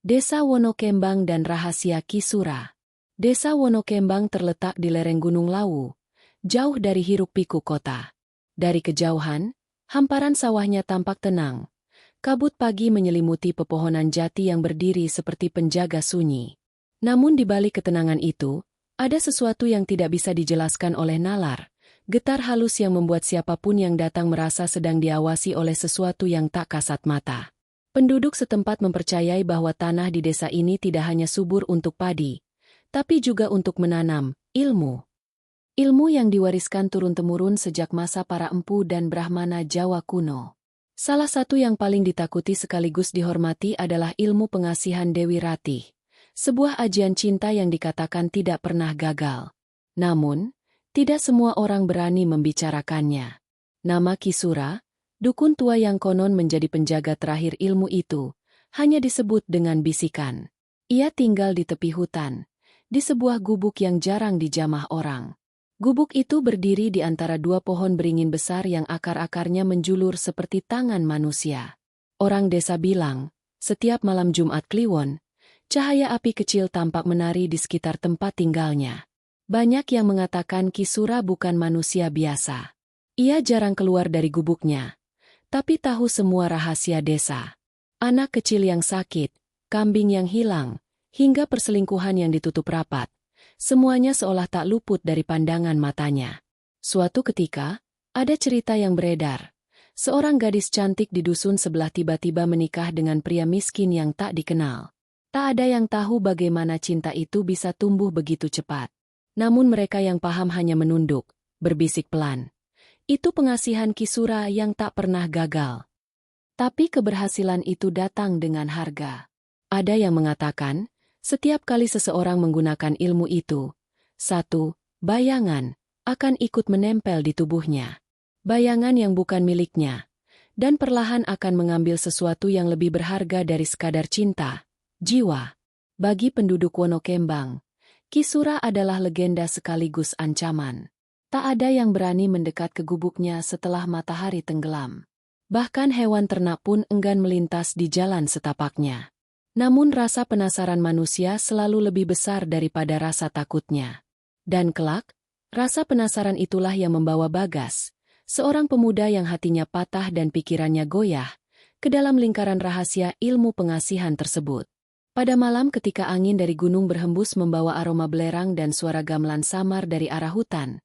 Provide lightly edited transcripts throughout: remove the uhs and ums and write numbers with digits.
Desa Wonokembang dan Rahasia Ki Sura. Desa Wonokembang terletak di lereng Gunung Lawu, jauh dari hiruk-pikuk kota. Dari kejauhan, hamparan sawahnya tampak tenang. Kabut pagi menyelimuti pepohonan jati yang berdiri seperti penjaga sunyi. Namun di balik ketenangan itu, ada sesuatu yang tidak bisa dijelaskan oleh nalar. Getar halus yang membuat siapapun yang datang merasa sedang diawasi oleh sesuatu yang tak kasat mata. Penduduk setempat mempercayai bahwa tanah di desa ini tidak hanya subur untuk padi, tapi juga untuk menanam ilmu. Ilmu yang diwariskan turun-temurun sejak masa para empu dan brahmana Jawa kuno. Salah satu yang paling ditakuti sekaligus dihormati adalah ilmu pengasihan Dewi Ratih, sebuah ajian cinta yang dikatakan tidak pernah gagal. Namun, tidak semua orang berani membicarakannya. Nama Ki Sura, dukun tua yang konon menjadi penjaga terakhir ilmu itu, hanya disebut dengan bisikan. Ia tinggal di tepi hutan, di sebuah gubuk yang jarang dijamah orang. Gubuk itu berdiri di antara dua pohon beringin besar yang akar-akarnya menjulur seperti tangan manusia. Orang desa bilang, setiap malam Jumat Kliwon, cahaya api kecil tampak menari di sekitar tempat tinggalnya. Banyak yang mengatakan Ki Sura bukan manusia biasa. Ia jarang keluar dari gubuknya, tapi tahu semua rahasia desa. Anak kecil yang sakit, kambing yang hilang, hingga perselingkuhan yang ditutup rapat. Semuanya seolah tak luput dari pandangan matanya. Suatu ketika, ada cerita yang beredar. Seorang gadis cantik di dusun sebelah tiba-tiba menikah dengan pria miskin yang tak dikenal. Tak ada yang tahu bagaimana cinta itu bisa tumbuh begitu cepat. Namun mereka yang paham hanya menunduk, berbisik pelan. Itu pengasihan Ki Sura yang tak pernah gagal. Tapi keberhasilan itu datang dengan harga. Ada yang mengatakan, setiap kali seseorang menggunakan ilmu itu, satu bayangan akan ikut menempel di tubuhnya. Bayangan yang bukan miliknya, dan perlahan akan mengambil sesuatu yang lebih berharga dari sekadar cinta, jiwa. Bagi penduduk Wonokembang, Ki Sura adalah legenda sekaligus ancaman. Tak ada yang berani mendekat ke gubuknya setelah matahari tenggelam. Bahkan hewan ternak pun enggan melintas di jalan setapaknya. Namun rasa penasaran manusia selalu lebih besar daripada rasa takutnya. Dan kelak, rasa penasaran itulah yang membawa Bagas, seorang pemuda yang hatinya patah dan pikirannya goyah, ke dalam lingkaran rahasia ilmu pengasihan tersebut. Pada malam ketika angin dari gunung berhembus membawa aroma belerang dan suara gamelan samar dari arah hutan,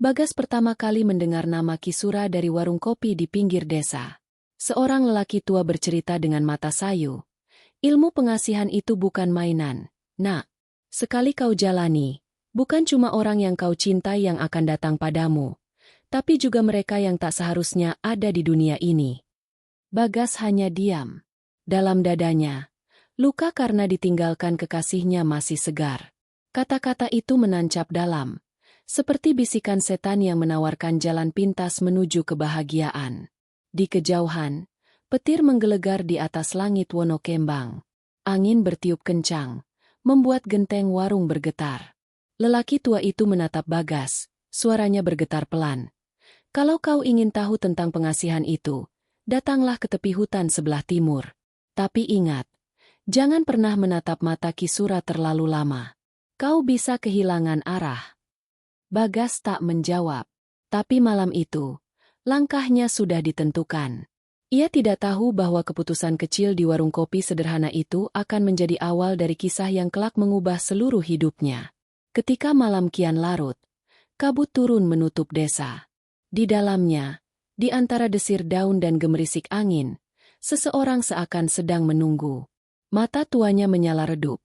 Bagas pertama kali mendengar nama Ki Sura dari warung kopi di pinggir desa. Seorang lelaki tua bercerita dengan mata sayu. Ilmu pengasihan itu bukan mainan, nak. Sekali kau jalani, bukan cuma orang yang kau cintai yang akan datang padamu, tapi juga mereka yang tak seharusnya ada di dunia ini. Bagas hanya diam. Dalam dadanya, luka karena ditinggalkan kekasihnya masih segar. Kata-kata itu menancap dalam, seperti bisikan setan yang menawarkan jalan pintas menuju kebahagiaan. Di kejauhan, petir menggelegar di atas langit Wonokembang. Angin bertiup kencang, membuat genteng warung bergetar. Lelaki tua itu menatap Bagas, suaranya bergetar pelan. Kalau kau ingin tahu tentang pengasihan itu, datanglah ke tepi hutan sebelah timur. Tapi ingat, jangan pernah menatap mata Ki Sura terlalu lama. Kau bisa kehilangan arah. Bagas tak menjawab. Tapi malam itu, langkahnya sudah ditentukan. Ia tidak tahu bahwa keputusan kecil di warung kopi sederhana itu akan menjadi awal dari kisah yang kelak mengubah seluruh hidupnya. Ketika malam kian larut, kabut turun menutup desa. Di dalamnya, di antara desir daun dan gemerisik angin, seseorang seakan sedang menunggu. Mata tuanya menyala redup.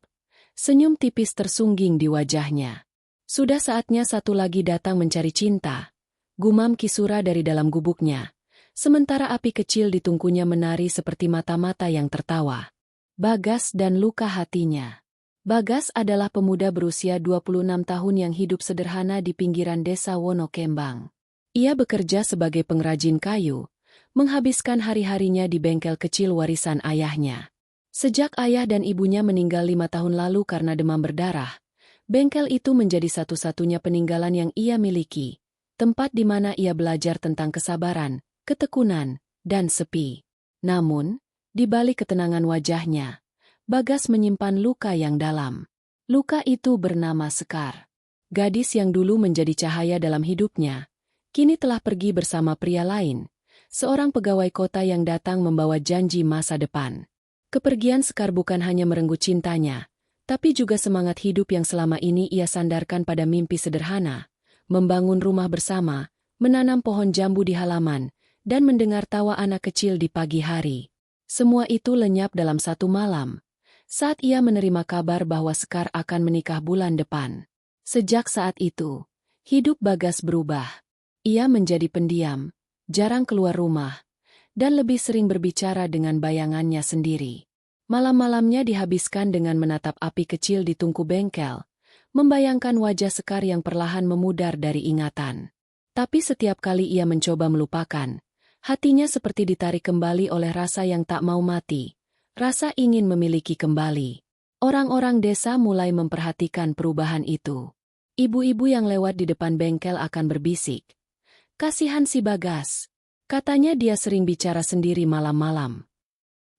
Senyum tipis tersungging di wajahnya. Sudah saatnya satu lagi datang mencari cinta, gumam Ki Sura dari dalam gubuknya. Sementara api kecil di tungkunya menari seperti mata-mata yang tertawa. Bagas dan luka hatinya. Bagas adalah pemuda berusia 26 tahun yang hidup sederhana di pinggiran desa Wonokembang. Ia bekerja sebagai pengrajin kayu, menghabiskan hari-harinya di bengkel kecil warisan ayahnya. Sejak ayah dan ibunya meninggal 5 tahun lalu karena demam berdarah, bengkel itu menjadi satu-satunya peninggalan yang ia miliki, tempat di mana ia belajar tentang kesabaran, ketekunan, dan sepi. Namun, di balik ketenangan wajahnya, Bagas menyimpan luka yang dalam. Luka itu bernama Sekar. Gadis yang dulu menjadi cahaya dalam hidupnya, kini telah pergi bersama pria lain, seorang pegawai kota yang datang membawa janji masa depan. Kepergian Sekar bukan hanya merenggut cintanya, tapi juga semangat hidup yang selama ini ia sandarkan pada mimpi sederhana, membangun rumah bersama, menanam pohon jambu di halaman, dan mendengar tawa anak kecil di pagi hari. Semua itu lenyap dalam satu malam, saat ia menerima kabar bahwa Sekar akan menikah bulan depan. Sejak saat itu, hidup Bagas berubah. Ia menjadi pendiam, jarang keluar rumah, dan lebih sering berbicara dengan bayangannya sendiri. Malam-malamnya dihabiskan dengan menatap api kecil di tungku bengkel, membayangkan wajah Sekar yang perlahan memudar dari ingatan. Tapi setiap kali ia mencoba melupakan, hatinya seperti ditarik kembali oleh rasa yang tak mau mati. Rasa ingin memiliki kembali. Orang-orang desa mulai memperhatikan perubahan itu. Ibu-ibu yang lewat di depan bengkel akan berbisik. "Kasihan si Bagas," katanya, dia sering bicara sendiri malam-malam.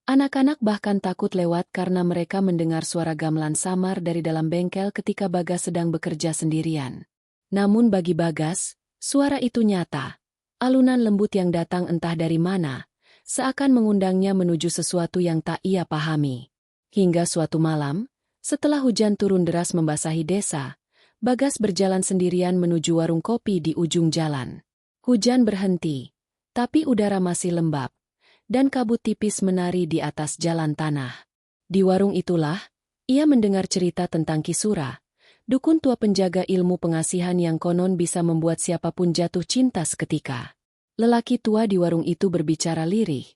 Anak-anak bahkan takut lewat karena mereka mendengar suara gamelan samar dari dalam bengkel ketika Bagas sedang bekerja sendirian. Namun bagi Bagas, suara itu nyata. Alunan lembut yang datang entah dari mana, seakan mengundangnya menuju sesuatu yang tak ia pahami. Hingga suatu malam, setelah hujan turun deras membasahi desa, Bagas berjalan sendirian menuju warung kopi di ujung jalan. Hujan berhenti, tapi udara masih lembab, dan kabut tipis menari di atas jalan tanah. Di warung itulah, ia mendengar cerita tentang Kisura, dukun tua penjaga ilmu pengasihan yang konon bisa membuat siapapun jatuh cinta seketika. Lelaki tua di warung itu berbicara lirih,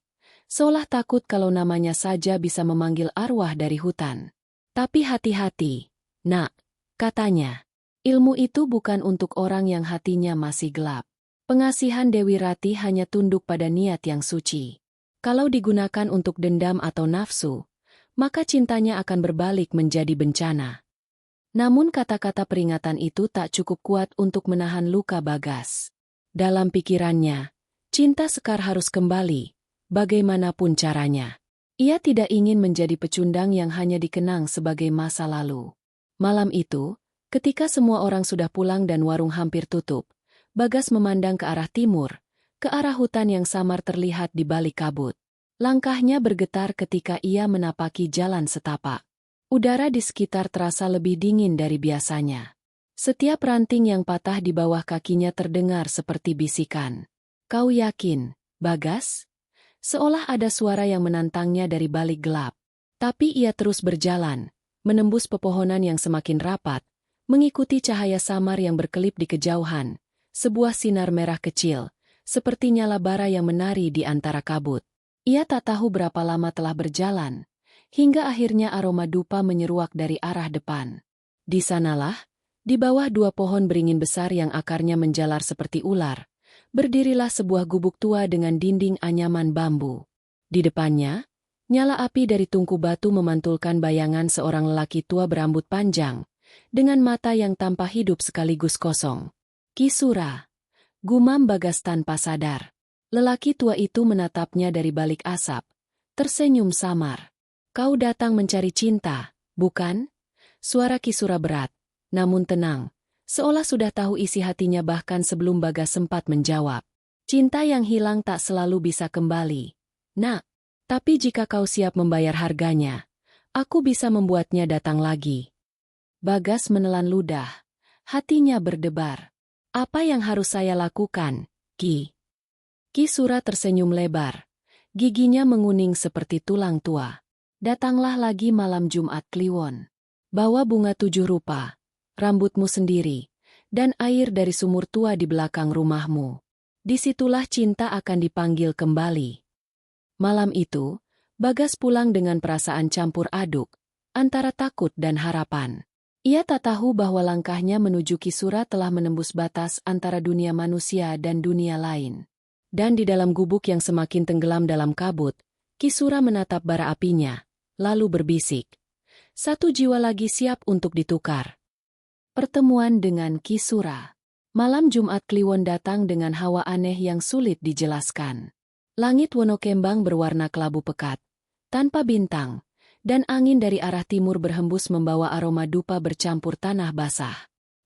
seolah takut kalau namanya saja bisa memanggil arwah dari hutan. "Tapi hati-hati, nak," katanya. "Ilmu itu bukan untuk orang yang hatinya masih gelap. Pengasihan Dewi Rati hanya tunduk pada niat yang suci. Kalau digunakan untuk dendam atau nafsu, maka cintanya akan berbalik menjadi bencana." Namun kata-kata peringatan itu tak cukup kuat untuk menahan luka Bagas. Dalam pikirannya, cinta Sekar harus kembali, bagaimanapun caranya. Ia tidak ingin menjadi pecundang yang hanya dikenang sebagai masa lalu. Malam itu, ketika semua orang sudah pulang dan warung hampir tutup, Bagas memandang ke arah timur, ke arah hutan yang samar terlihat di balik kabut. Langkahnya bergetar ketika ia menapaki jalan setapak. Udara di sekitar terasa lebih dingin dari biasanya. Setiap ranting yang patah di bawah kakinya terdengar seperti bisikan. "Kau yakin, Bagas?" Seolah ada suara yang menantangnya dari balik gelap. Tapi ia terus berjalan, menembus pepohonan yang semakin rapat, mengikuti cahaya samar yang berkelip di kejauhan, sebuah sinar merah kecil, seperti nyala bara yang menari di antara kabut. Ia tak tahu berapa lama telah berjalan, hingga akhirnya aroma dupa menyeruak dari arah depan. Di sanalah, di bawah dua pohon beringin besar yang akarnya menjalar seperti ular, berdirilah sebuah gubuk tua dengan dinding anyaman bambu. Di depannya, nyala api dari tungku batu memantulkan bayangan seorang lelaki tua berambut panjang, dengan mata yang tanpa hidup sekaligus kosong. "Kisura," gumam Bagas tanpa sadar. Lelaki tua itu menatapnya dari balik asap, tersenyum samar. "Kau datang mencari cinta, bukan?" Suara Kisura berat, namun tenang, seolah sudah tahu isi hatinya bahkan sebelum Bagas sempat menjawab. "Cinta yang hilang tak selalu bisa kembali, nak. Tapi jika kau siap membayar harganya, aku bisa membuatnya datang lagi." Bagas menelan ludah. Hatinya berdebar. "Apa yang harus saya lakukan, Ki?" Kisura tersenyum lebar. Giginya menguning seperti tulang tua. "Datanglah lagi malam Jumat Kliwon. Bawa bunga 7 rupa, rambutmu sendiri, dan air dari sumur tua di belakang rumahmu. Disitulah cinta akan dipanggil kembali." Malam itu, Bagas pulang dengan perasaan campur aduk, antara takut dan harapan. Ia tak tahu bahwa langkahnya menuju Kisura telah menembus batas antara dunia manusia dan dunia lain. Dan di dalam gubuk yang semakin tenggelam dalam kabut, Kisura menatap bara apinya, lalu berbisik. "Satu jiwa lagi siap untuk ditukar." Pertemuan dengan Kisura. Malam Jumat Kliwon datang dengan hawa aneh yang sulit dijelaskan. Langit Wonokembang berwarna kelabu pekat, tanpa bintang, dan angin dari arah timur berhembus membawa aroma dupa bercampur tanah basah.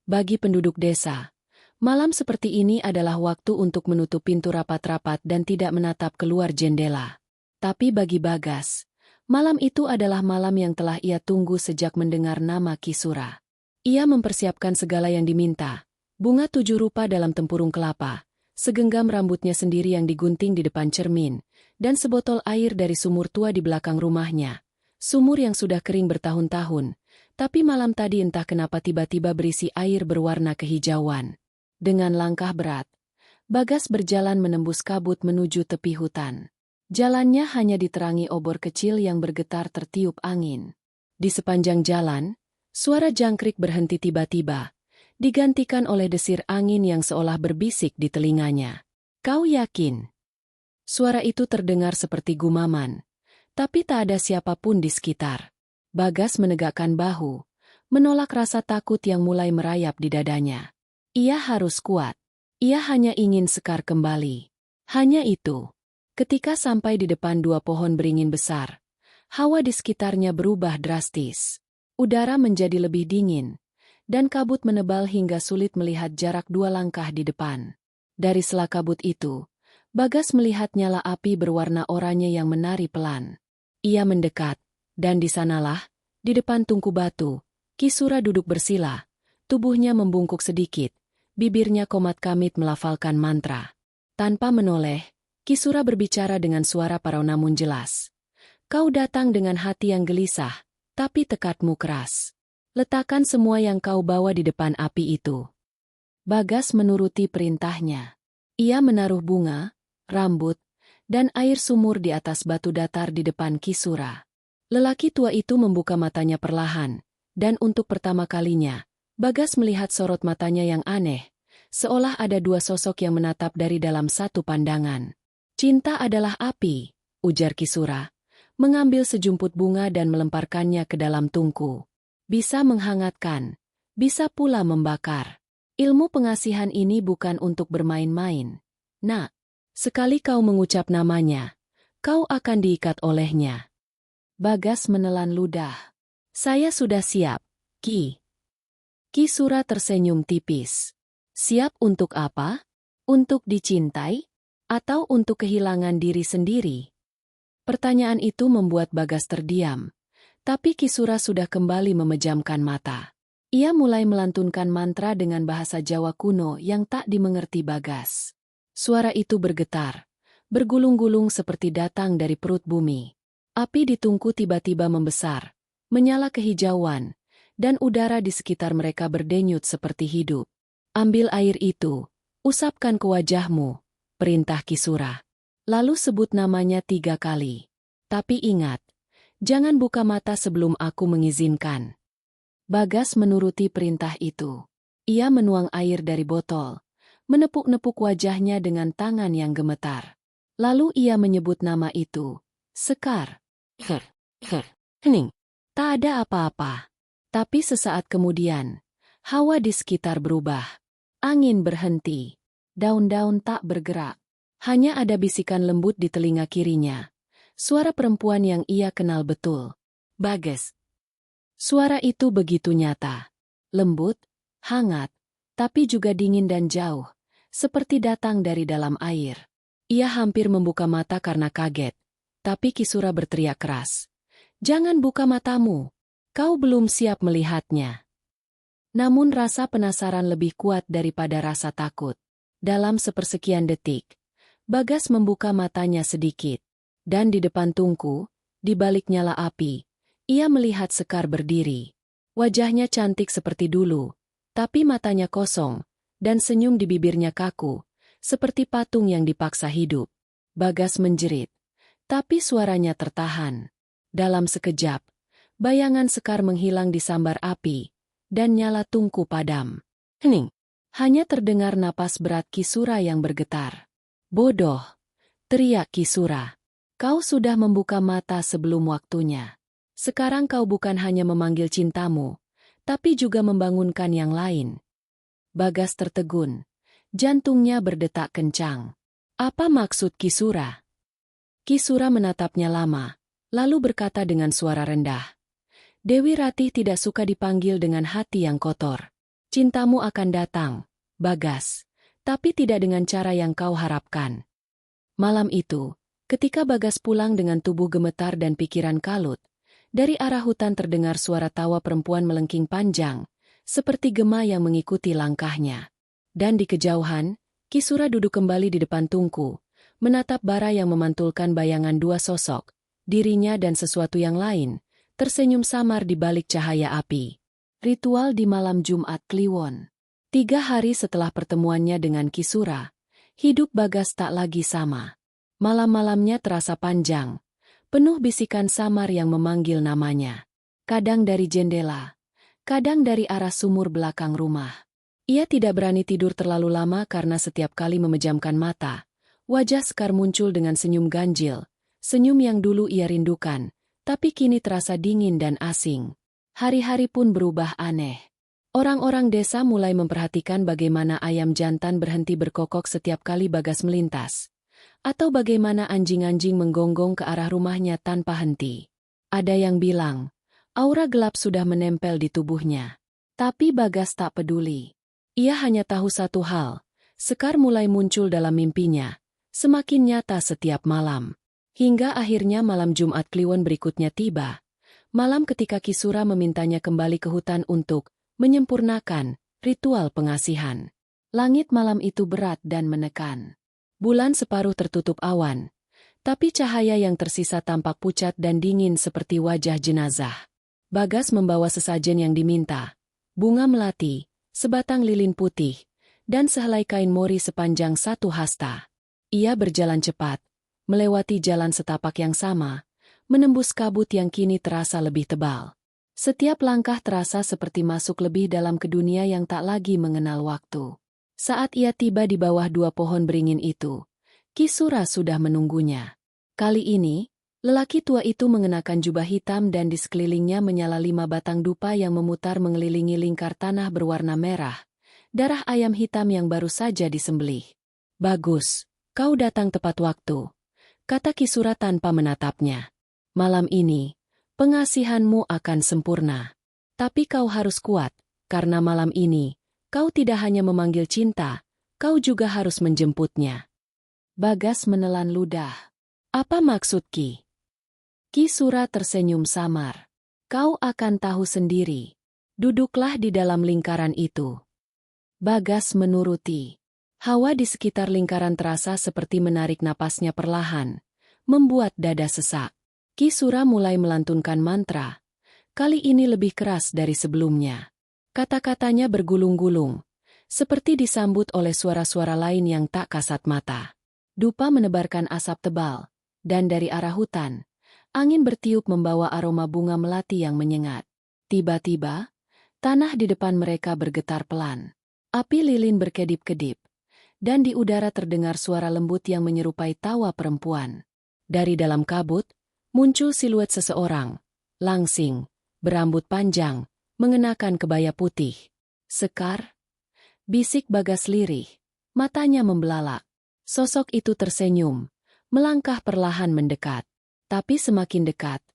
Bagi penduduk desa, malam seperti ini adalah waktu untuk menutup pintu rapat-rapat dan tidak menatap keluar jendela. Tapi bagi Bagas, malam itu adalah malam yang telah ia tunggu sejak mendengar nama Kisura. Ia mempersiapkan segala yang diminta, bunga 7 rupa dalam tempurung kelapa, segenggam rambutnya sendiri yang digunting di depan cermin, dan sebotol air dari sumur tua di belakang rumahnya. Sumur yang sudah kering bertahun-tahun, tapi malam tadi entah kenapa tiba-tiba berisi air berwarna kehijauan. Dengan langkah berat, Bagas berjalan menembus kabut menuju tepi hutan. Jalannya hanya diterangi obor kecil yang bergetar tertiup angin. Di sepanjang jalan, suara jangkrik berhenti tiba-tiba, digantikan oleh desir angin yang seolah berbisik di telinganya. "Kau yakin?" Suara itu terdengar seperti gumaman, tapi tak ada siapapun di sekitar. Bagas menegakkan bahu, menolak rasa takut yang mulai merayap di dadanya. Ia harus kuat. Ia hanya ingin Sekar kembali. Hanya itu. Ketika sampai di depan 2 pohon beringin besar, hawa di sekitarnya berubah drastis. Udara menjadi lebih dingin, dan kabut menebal hingga sulit melihat jarak 2 langkah di depan. Dari sela kabut itu, Bagas melihat nyala api berwarna oranye yang menari pelan. Ia mendekat, dan di sanalah, di depan tungku batu, Kisura duduk bersila, tubuhnya membungkuk sedikit, bibirnya komat-kamit melafalkan mantra. Tanpa menoleh, Kisura berbicara dengan suara parau namun jelas. "Kau datang dengan hati yang gelisah, tapi tekadmu keras. Letakkan semua yang kau bawa di depan api itu." Bagas menuruti perintahnya. Ia menaruh bunga, rambut, dan air sumur di atas batu datar di depan Kisura. Lelaki tua itu membuka matanya perlahan, dan untuk pertama kalinya, Bagas melihat sorot matanya yang aneh, seolah ada 2 sosok yang menatap dari dalam satu pandangan. "Cinta adalah api," ujar Kisura, mengambil sejumput bunga dan melemparkannya ke dalam tungku. "Bisa menghangatkan, bisa pula membakar. Ilmu pengasihan ini bukan untuk bermain-main. Nak, sekali kau mengucap namanya, kau akan diikat olehnya." Bagas menelan ludah. "Saya sudah siap, Ki." Kisura tersenyum tipis. "Siap untuk apa? Untuk dicintai? Atau untuk kehilangan diri sendiri?" Pertanyaan itu membuat Bagas terdiam. Tapi Kisura sudah kembali memejamkan mata. Ia mulai melantunkan mantra dengan bahasa Jawa kuno yang tak dimengerti Bagas. Suara itu bergetar, bergulung-gulung seperti datang dari perut bumi. Api di tungku tiba-tiba membesar, menyala kehijauan, dan udara di sekitar mereka berdenyut seperti hidup. "Ambil air itu, usapkan ke wajahmu," perintah Kisura. "Lalu sebut namanya 3 kali. Tapi ingat, jangan buka mata sebelum aku mengizinkan." Bagas menuruti perintah itu. Ia menuang air dari botol, menepuk-nepuk wajahnya dengan tangan yang gemetar. Lalu ia menyebut nama itu, "Sekar." Hening. Tak ada apa-apa. Tapi sesaat kemudian, hawa di sekitar berubah. Angin berhenti. Daun-daun tak bergerak. Hanya ada bisikan lembut di telinga kirinya. Suara perempuan yang ia kenal betul. "Bagas." Suara itu begitu nyata. Lembut, hangat, tapi juga dingin dan jauh, seperti datang dari dalam air. Ia hampir membuka mata karena kaget, tapi Kisura berteriak keras. "Jangan buka matamu. Kau belum siap melihatnya." Namun rasa penasaran lebih kuat daripada rasa takut. Dalam sepersekian detik, Bagas membuka matanya sedikit. Dan di depan tungku, di balik nyala api, ia melihat Sekar berdiri. Wajahnya cantik seperti dulu, tapi matanya kosong, dan senyum di bibirnya kaku, seperti patung yang dipaksa hidup. Bagas menjerit, tapi suaranya tertahan. Dalam sekejap, bayangan Sekar menghilang di sambar api, dan nyala tungku padam. Hening. Hanya terdengar napas berat Kisura yang bergetar. "Bodoh!" teriak Kisura. "Kau sudah membuka mata sebelum waktunya. Sekarang kau bukan hanya memanggil cintamu, tapi juga membangunkan yang lain." Bagas tertegun. Jantungnya berdetak kencang. Apa maksud Kisura? Kisura menatapnya lama, lalu berkata dengan suara rendah, "Dewi Ratih tidak suka dipanggil dengan hati yang kotor. Cintamu akan datang, Bagas, tapi tidak dengan cara yang kau harapkan." Malam itu, ketika Bagas pulang dengan tubuh gemetar dan pikiran kalut, dari arah hutan terdengar suara tawa perempuan melengking panjang, seperti gema yang mengikuti langkahnya. Dan di kejauhan, Kisura duduk kembali di depan tungku, menatap bara yang memantulkan bayangan dua sosok, dirinya dan sesuatu yang lain, tersenyum samar di balik cahaya api. Ritual di malam Jumat Kliwon. 3 hari setelah pertemuannya dengan Kisura, hidup Bagas tak lagi sama. Malam-malamnya terasa panjang, penuh bisikan samar yang memanggil namanya. Kadang dari jendela, kadang dari arah sumur belakang rumah. Ia tidak berani tidur terlalu lama karena setiap kali memejamkan mata, wajah Sekar muncul dengan senyum ganjil, senyum yang dulu ia rindukan, tapi kini terasa dingin dan asing. Hari-hari pun berubah aneh. Orang-orang desa mulai memperhatikan bagaimana ayam jantan berhenti berkokok setiap kali Bagas melintas, atau bagaimana anjing-anjing menggonggong ke arah rumahnya tanpa henti. Ada yang bilang, aura gelap sudah menempel di tubuhnya. Tapi Bagas tak peduli. Ia hanya tahu satu hal, Sekar mulai muncul dalam mimpinya, semakin nyata setiap malam. Hingga akhirnya malam Jumat Kliwon berikutnya tiba. Malam ketika Kisura memintanya kembali ke hutan untuk menyempurnakan ritual pengasihan. Langit malam itu berat dan menekan. Bulan separuh tertutup awan, tapi cahaya yang tersisa tampak pucat dan dingin seperti wajah jenazah. Bagas membawa sesajen yang diminta, bunga melati, sebatang lilin putih, dan sehelai kain mori sepanjang 1 hasta. Ia berjalan cepat, melewati jalan setapak yang sama, menembus kabut yang kini terasa lebih tebal. Setiap langkah terasa seperti masuk lebih dalam ke dunia yang tak lagi mengenal waktu. Saat ia tiba di bawah 2 pohon beringin itu, Kisura sudah menunggunya. Kali ini, lelaki tua itu mengenakan jubah hitam dan di sekelilingnya menyala 5 batang dupa yang memutar mengelilingi lingkar tanah berwarna merah, darah ayam hitam yang baru saja disembelih. "Bagus, kau datang tepat waktu," kata Kisura tanpa menatapnya. "Malam ini, pengasihanmu akan sempurna. Tapi kau harus kuat, karena malam ini, kau tidak hanya memanggil cinta, kau juga harus menjemputnya." Bagas menelan ludah. "Apa maksud Ki?" Kisura tersenyum samar. "Kau akan tahu sendiri. Duduklah di dalam lingkaran itu." Bagas menuruti. Hawa di sekitar lingkaran terasa seperti menarik napasnya perlahan, membuat dada sesak. Kisura mulai melantunkan mantra. Kali ini lebih keras dari sebelumnya. Kata-katanya bergulung-gulung, seperti disambut oleh suara-suara lain yang tak kasat mata. Dupa menebarkan asap tebal, dan dari arah hutan, angin bertiup membawa aroma bunga melati yang menyengat. Tiba-tiba, tanah di depan mereka bergetar pelan. Api lilin berkedip-kedip, dan di udara terdengar suara lembut yang menyerupai tawa perempuan. Dari dalam kabut, muncul siluet seseorang, langsing, berambut panjang, mengenakan kebaya putih. "Sekar?" bisik Bagas lirih, matanya membelalak. Sosok itu tersenyum, melangkah perlahan mendekat. Tapi semakin dekat,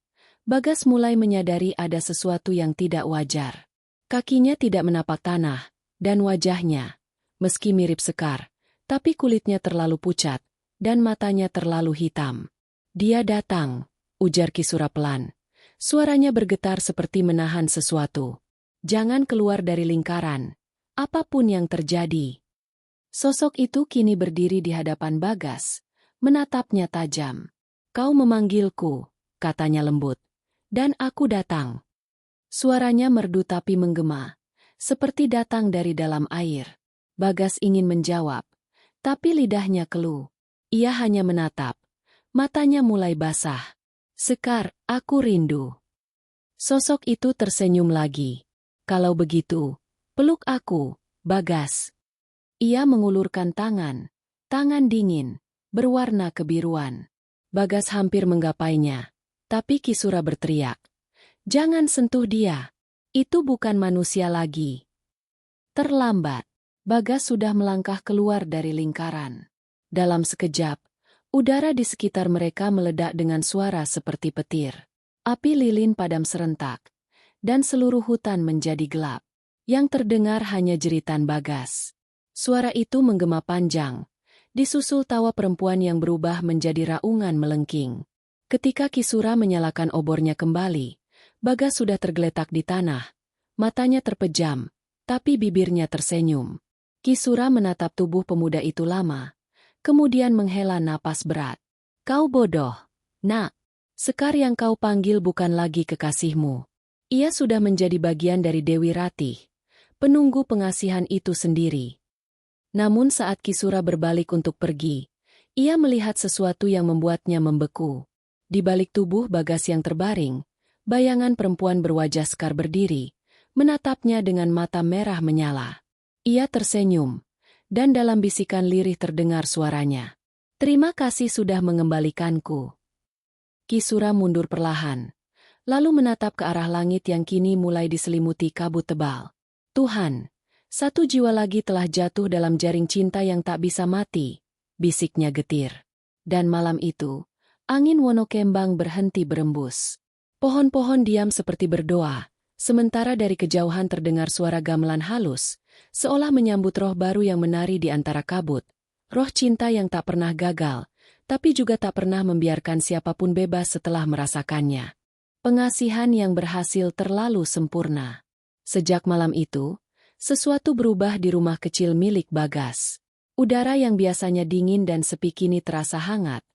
Bagas mulai menyadari ada sesuatu yang tidak wajar. Kakinya tidak menapak tanah, dan wajahnya, meski mirip Sekar, tapi kulitnya terlalu pucat, dan matanya terlalu hitam. "Dia datang," ujar Kisura pelan. Suaranya bergetar seperti menahan sesuatu. "Jangan keluar dari lingkaran, apapun yang terjadi." Sosok itu kini berdiri di hadapan Bagas, menatapnya tajam. "Kau memanggilku," katanya lembut, "dan aku datang." Suaranya merdu tapi menggema, seperti datang dari dalam air. Bagas ingin menjawab, tapi lidahnya keluh. Ia hanya menatap, matanya mulai basah. "Sekar, aku rindu." Sosok itu tersenyum lagi. "Kalau begitu, peluk aku, Bagas." Ia mengulurkan tangan, tangan dingin, berwarna kebiruan. Bagas hampir menggapainya, tapi Kisura berteriak, "Jangan sentuh dia. Itu bukan manusia lagi." Terlambat, Bagas sudah melangkah keluar dari lingkaran. Dalam sekejap, Udara di sekitar mereka meledak dengan suara seperti petir. Api lilin padam serentak, dan seluruh hutan menjadi gelap. Yang terdengar hanya jeritan Bagas. Suara itu menggema panjang, disusul tawa perempuan yang berubah menjadi raungan melengking. Ketika Kisura menyalakan obornya kembali, Bagas sudah tergeletak di tanah. Matanya terpejam, tapi bibirnya tersenyum. Kisura menatap tubuh pemuda itu lama, kemudian menghela napas berat. Kau bodoh, nak. Sekar yang kau panggil bukan lagi kekasihmu. Ia sudah menjadi bagian dari Dewi Ratih, penunggu pengasihan itu sendiri. Namun saat Kisura berbalik untuk pergi, ia melihat sesuatu yang membuatnya membeku. Di balik tubuh Bagas yang terbaring, bayangan perempuan berwajah Sekar berdiri, menatapnya dengan mata merah menyala. Ia tersenyum, dan dalam bisikan lirih terdengar suaranya. Terima kasih sudah mengembalikanku. Kisura mundur perlahan, lalu menatap ke arah langit yang kini mulai diselimuti kabut tebal. Tuhan, satu jiwa lagi telah jatuh dalam jaring cinta yang tak bisa mati, bisiknya getir. Dan malam itu, angin Wonokembang berhenti berembus. Pohon-pohon diam seperti berdoa, sementara dari kejauhan terdengar suara gamelan halus, seolah menyambut roh baru yang menari di antara kabut. Roh cinta yang tak pernah gagal, tapi juga tak pernah membiarkan siapapun bebas setelah merasakannya. Pengasihan yang berhasil terlalu sempurna. Sejak malam itu, sesuatu berubah di rumah kecil milik Bagas. Udara yang biasanya dingin dan sepi kini terasa hangat,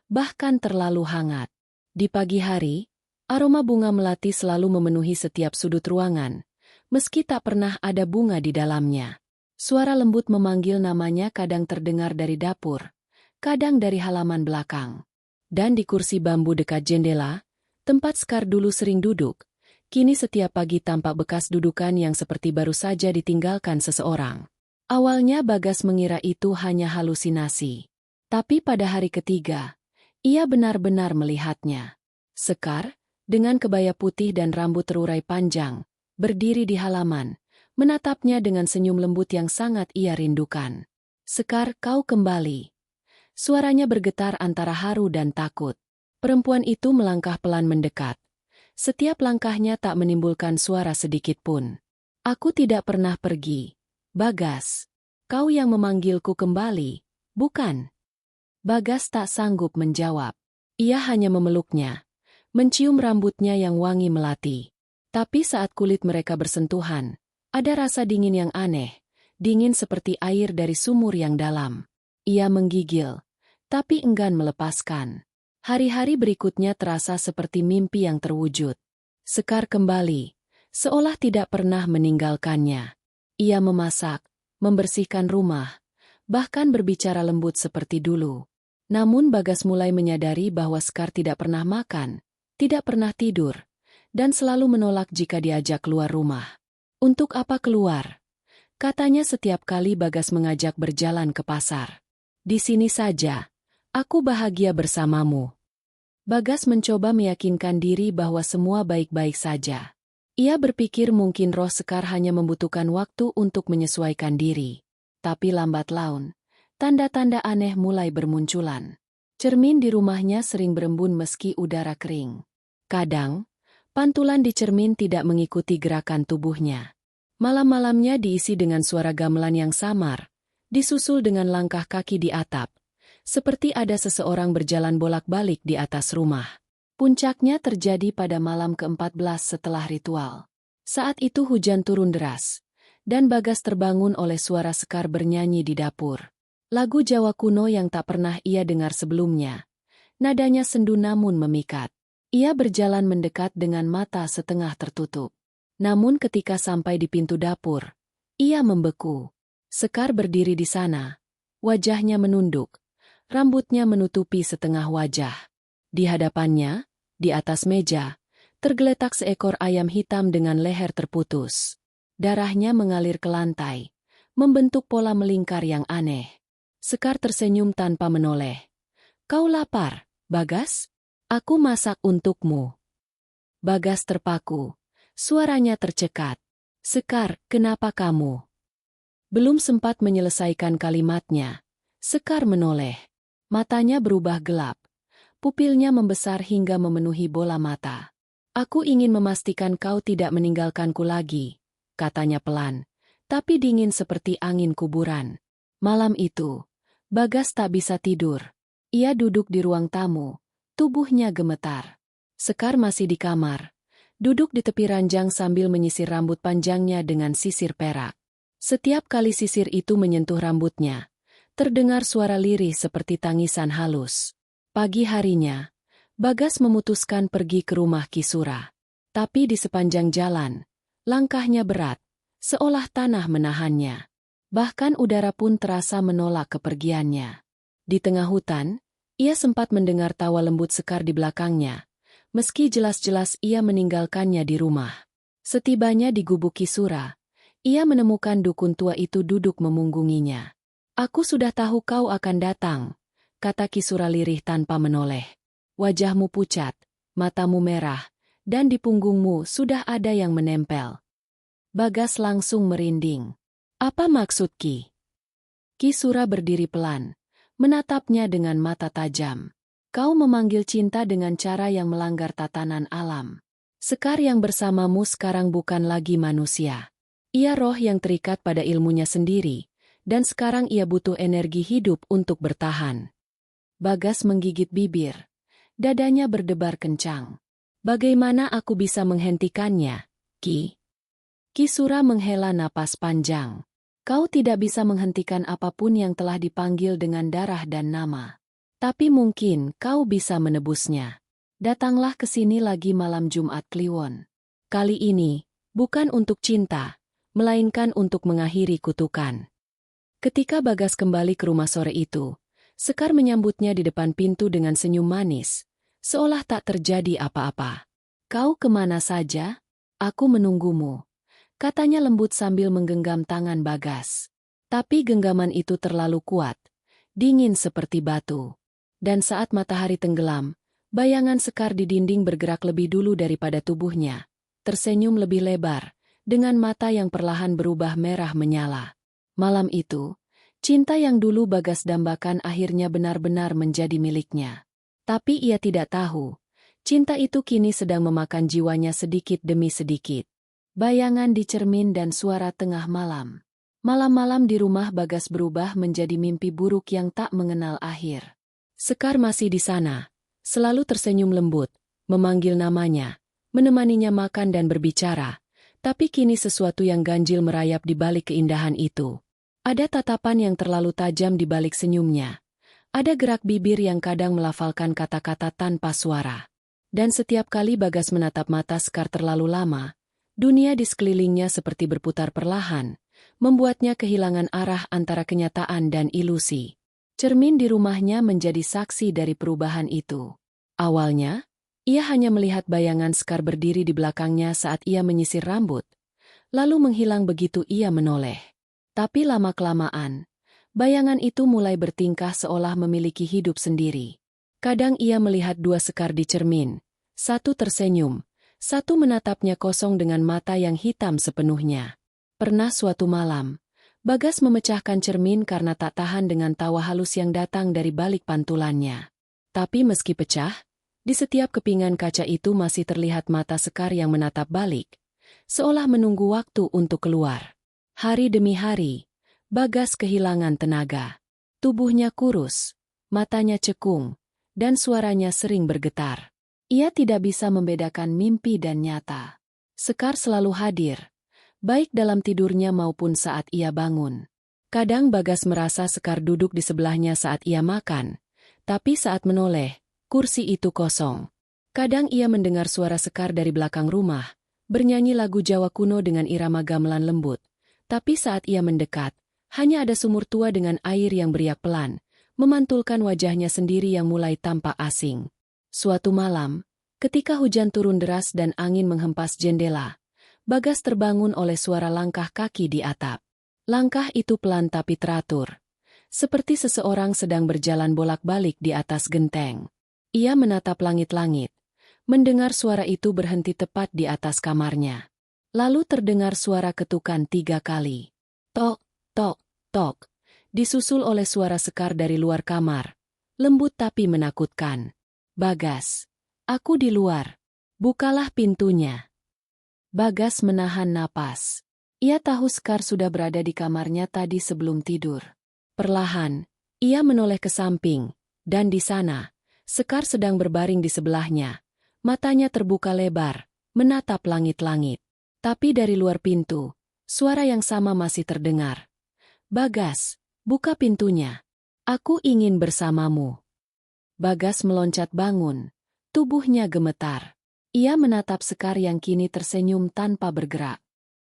bahkan terlalu hangat. Di pagi hari, aroma bunga melati selalu memenuhi setiap sudut ruangan, meski tak pernah ada bunga di dalamnya. Suara lembut memanggil namanya kadang terdengar dari dapur, kadang dari halaman belakang. Dan di kursi bambu dekat jendela, tempat Sekar dulu sering duduk, kini setiap pagi tampak bekas dudukan yang seperti baru saja ditinggalkan seseorang. Awalnya Bagas mengira itu hanya halusinasi. Tapi pada hari ketiga, ia benar-benar melihatnya. Sekar, dengan kebaya putih dan rambut terurai panjang, berdiri di halaman, menatapnya dengan senyum lembut yang sangat ia rindukan. Sekar, kau kembali. Suaranya bergetar antara haru dan takut. Perempuan itu melangkah pelan mendekat. Setiap langkahnya tak menimbulkan suara sedikit pun. Aku tidak pernah pergi. Bagas, kau yang memanggilku kembali, bukan? Bagas tak sanggup menjawab. Ia hanya memeluknya, mencium rambutnya yang wangi melati. Tapi saat kulit mereka bersentuhan, ada rasa dingin yang aneh, dingin seperti air dari sumur yang dalam. Ia menggigil, tapi enggan melepaskan. Hari-hari berikutnya terasa seperti mimpi yang terwujud. Sekar kembali, seolah tidak pernah meninggalkannya. Ia memasak, membersihkan rumah, bahkan berbicara lembut seperti dulu. Namun Bagas mulai menyadari bahwa Sekar tidak pernah makan, tidak pernah tidur, dan selalu menolak jika diajak keluar rumah. Untuk apa keluar? Katanya setiap kali Bagas mengajak berjalan ke pasar. Di sini saja, aku bahagia bersamamu. Bagas mencoba meyakinkan diri bahwa semua baik-baik saja. Ia berpikir mungkin roh Sekar hanya membutuhkan waktu untuk menyesuaikan diri. Tapi lambat laun, tanda-tanda aneh mulai bermunculan. Cermin di rumahnya sering berembun meski udara kering. Kadang, pantulan di cermin tidak mengikuti gerakan tubuhnya. Malam-malamnya diisi dengan suara gamelan yang samar, disusul dengan langkah kaki di atap, seperti ada seseorang berjalan bolak-balik di atas rumah. Puncaknya terjadi pada malam ke-14 setelah ritual. Saat itu hujan turun deras, dan Bagas terbangun oleh suara Sekar bernyanyi di dapur. Lagu Jawa kuno yang tak pernah ia dengar sebelumnya. Nadanya sendu namun memikat. Ia berjalan mendekat dengan mata setengah tertutup. Namun ketika sampai di pintu dapur, ia membeku. Sekar berdiri di sana. Wajahnya menunduk. Rambutnya menutupi setengah wajah. Di hadapannya, di atas meja, tergeletak seekor ayam hitam dengan leher terputus. Darahnya mengalir ke lantai, membentuk pola melingkar yang aneh. Sekar tersenyum tanpa menoleh. Kau lapar, Bagas? Aku masak untukmu. Bagas terpaku. Suaranya tercekat. Sekar, kenapa kamu? Belum sempat menyelesaikan kalimatnya. Sekar menoleh. Matanya berubah gelap. Pupilnya membesar hingga memenuhi bola mata. Aku ingin memastikan kau tidak meninggalkanku lagi, katanya pelan, tapi dingin seperti angin kuburan. Malam itu, Bagas tak bisa tidur. Ia duduk di ruang tamu, tubuhnya gemetar. Sekar masih di kamar, duduk di tepi ranjang sambil menyisir rambut panjangnya dengan sisir perak. Setiap kali sisir itu menyentuh rambutnya, terdengar suara lirih seperti tangisan halus. Pagi harinya, Bagas memutuskan pergi ke rumah Kisura. Tapi di sepanjang jalan, langkahnya berat, seolah tanah menahannya. Bahkan udara pun terasa menolak kepergiannya. Di tengah hutan, ia sempat mendengar tawa lembut Sekar di belakangnya, meski jelas-jelas ia meninggalkannya di rumah. Setibanya di gubuk Kisura, ia menemukan dukun tua itu duduk memunggunginya. "Aku sudah tahu kau akan datang," kata Kisura lirih tanpa menoleh. "Wajahmu pucat, matamu merah, dan di punggungmu sudah ada yang menempel." Bagas langsung merinding. "Apa maksud Ki?" Kisura berdiri pelan, menatapnya dengan mata tajam. "Kau memanggil cinta dengan cara yang melanggar tatanan alam. Sekar yang bersamamu sekarang bukan lagi manusia. Ia roh yang terikat pada ilmunya sendiri, dan sekarang ia butuh energi hidup untuk bertahan." Bagas menggigit bibir. Dadanya berdebar kencang. "Bagaimana aku bisa menghentikannya, Ki?" Kisura menghela napas panjang. "Kau tidak bisa menghentikan apapun yang telah dipanggil dengan darah dan nama. Tapi mungkin kau bisa menebusnya. Datanglah ke sini lagi malam Jumat Kliwon. Kali ini, bukan untuk cinta, melainkan untuk mengakhiri kutukan." Ketika Bagas kembali ke rumah sore itu, Sekar menyambutnya di depan pintu dengan senyum manis, seolah tak terjadi apa-apa. "Kau kemana saja? Aku menunggumu," katanya lembut sambil menggenggam tangan Bagas. Tapi genggaman itu terlalu kuat, dingin seperti batu. Dan saat matahari tenggelam, bayangan Sekar di dinding bergerak lebih dulu daripada tubuhnya, tersenyum lebih lebar, dengan mata yang perlahan berubah merah menyala. Malam itu, cinta yang dulu Bagas dambakan akhirnya benar-benar menjadi miliknya. Tapi ia tidak tahu, cinta itu kini sedang memakan jiwanya sedikit demi sedikit. Bayangan di cermin dan suara tengah malam. Malam-malam di rumah Bagas berubah menjadi mimpi buruk yang tak mengenal akhir. Sekar masih di sana, selalu tersenyum lembut, memanggil namanya, menemaninya makan dan berbicara. Tapi kini sesuatu yang ganjil merayap di balik keindahan itu. Ada tatapan yang terlalu tajam di balik senyumnya. Ada gerak bibir yang kadang melafalkan kata-kata tanpa suara. Dan setiap kali Bagas menatap mata Sekar terlalu lama, dunia di sekelilingnya seperti berputar perlahan, membuatnya kehilangan arah antara kenyataan dan ilusi. Cermin di rumahnya menjadi saksi dari perubahan itu. Awalnya, ia hanya melihat bayangan Sekar berdiri di belakangnya saat ia menyisir rambut, lalu menghilang begitu ia menoleh. Tapi lama-kelamaan, bayangan itu mulai bertingkah seolah memiliki hidup sendiri. Kadang ia melihat dua Sekar di cermin, satu tersenyum, satu menatapnya kosong dengan mata yang hitam sepenuhnya. Pernah suatu malam, Bagas memecahkan cermin karena tak tahan dengan tawa halus yang datang dari balik pantulannya. Tapi meski pecah, di setiap kepingan kaca itu masih terlihat mata Sekar yang menatap balik, seolah menunggu waktu untuk keluar. Hari demi hari, Bagas kehilangan tenaga. Tubuhnya kurus, matanya cekung, dan suaranya sering bergetar. Ia tidak bisa membedakan mimpi dan nyata. Sekar selalu hadir, baik dalam tidurnya maupun saat ia bangun. Kadang Bagas merasa Sekar duduk di sebelahnya saat ia makan, tapi saat menoleh, kursi itu kosong. Kadang ia mendengar suara Sekar dari belakang rumah, bernyanyi lagu Jawa kuno dengan irama gamelan lembut. Tapi saat ia mendekat, hanya ada sumur tua dengan air yang beriak pelan, memantulkan wajahnya sendiri yang mulai tampak asing. Suatu malam, ketika hujan turun deras dan angin menghempas jendela, Bagas terbangun oleh suara langkah kaki di atap. Langkah itu pelan tapi teratur, seperti seseorang sedang berjalan bolak-balik di atas genteng. Ia menatap langit-langit, mendengar suara itu berhenti tepat di atas kamarnya. Lalu terdengar suara ketukan 3 kali. Tok, tok, tok, disusul oleh suara Sekar dari luar kamar. lembut tapi menakutkan. "Bagas, aku di luar. Bukalah pintunya." Bagas menahan napas. Ia tahu Sekar sudah berada di kamarnya tadi sebelum tidur. Perlahan, ia menoleh ke samping, dan di sana, Sekar sedang berbaring di sebelahnya. Matanya terbuka lebar, menatap langit-langit. Tapi dari luar pintu, suara yang sama masih terdengar. "Bagas, buka pintunya. Aku ingin bersamamu." Bagas meloncat bangun. Tubuhnya gemetar. Ia menatap Sekar yang kini tersenyum tanpa bergerak.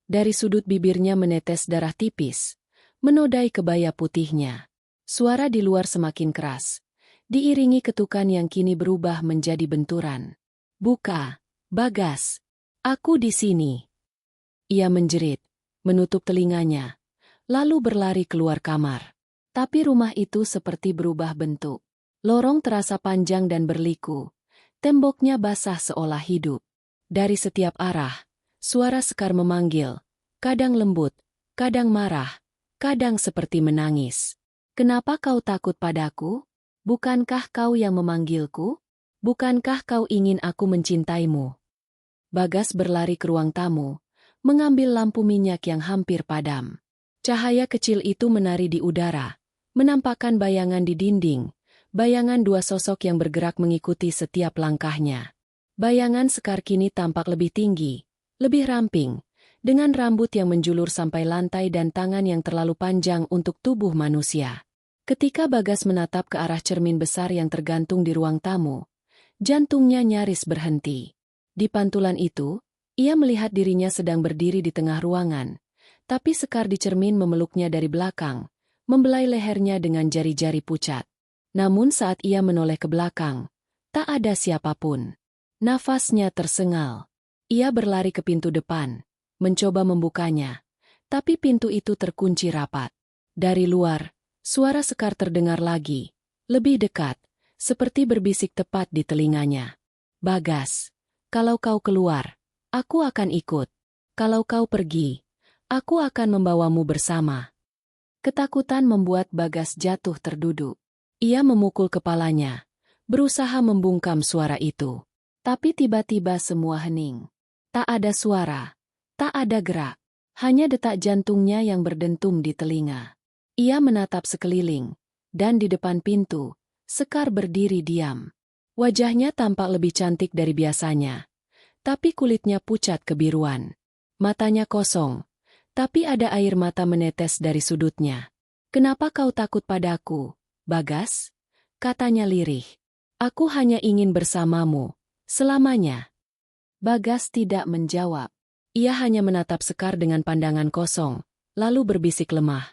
Dari sudut bibirnya menetes darah tipis, menodai kebaya putihnya. Suara di luar semakin keras, diiringi ketukan yang kini berubah menjadi benturan. "Buka, Bagas. Aku di sini." Ia menjerit, menutup telinganya, lalu berlari keluar kamar. Tapi rumah itu seperti berubah bentuk. Lorong terasa panjang dan berliku. Temboknya basah seolah hidup. Dari setiap arah, suara Sekar memanggil, kadang lembut, kadang marah, kadang seperti menangis. "Kenapa kau takut padaku? Bukankah kau yang memanggilku? Bukankah kau ingin aku mencintaimu?" Bagas berlari ke ruang tamu, mengambil lampu minyak yang hampir padam. Cahaya kecil itu menari di udara, menampakkan bayangan di dinding, bayangan dua sosok yang bergerak mengikuti setiap langkahnya. Bayangan Sekar kini tampak lebih tinggi, lebih ramping, dengan rambut yang menjulur sampai lantai dan tangan yang terlalu panjang untuk tubuh manusia. Ketika Bagas menatap ke arah cermin besar yang tergantung di ruang tamu, jantungnya nyaris berhenti. Di pantulan itu, ia melihat dirinya sedang berdiri di tengah ruangan, tapi Sekar di cermin memeluknya dari belakang, membelai lehernya dengan jari-jari pucat. Namun saat ia menoleh ke belakang, tak ada siapapun. Nafasnya tersengal. Ia berlari ke pintu depan, mencoba membukanya, tapi pintu itu terkunci rapat. Dari luar, suara Sekar terdengar lagi, lebih dekat, seperti berbisik tepat di telinganya. "Bagas, kalau kau keluar, aku akan ikut. Kalau kau pergi, aku akan membawamu bersama." Ketakutan membuat Bagas jatuh terduduk. Ia memukul kepalanya, berusaha membungkam suara itu. Tapi tiba-tiba semua hening. Tak ada suara, tak ada gerak, hanya detak jantungnya yang berdentum di telinga. Ia menatap sekeliling, dan di depan pintu, Sekar berdiri diam. Wajahnya tampak lebih cantik dari biasanya, tapi kulitnya pucat kebiruan. Matanya kosong, tapi ada air mata menetes dari sudutnya. "Kenapa kau takut padaku, Bagas?" katanya lirih. "Aku hanya ingin bersamamu, selamanya." Bagas tidak menjawab. Ia hanya menatap Sekar dengan pandangan kosong, lalu berbisik lemah.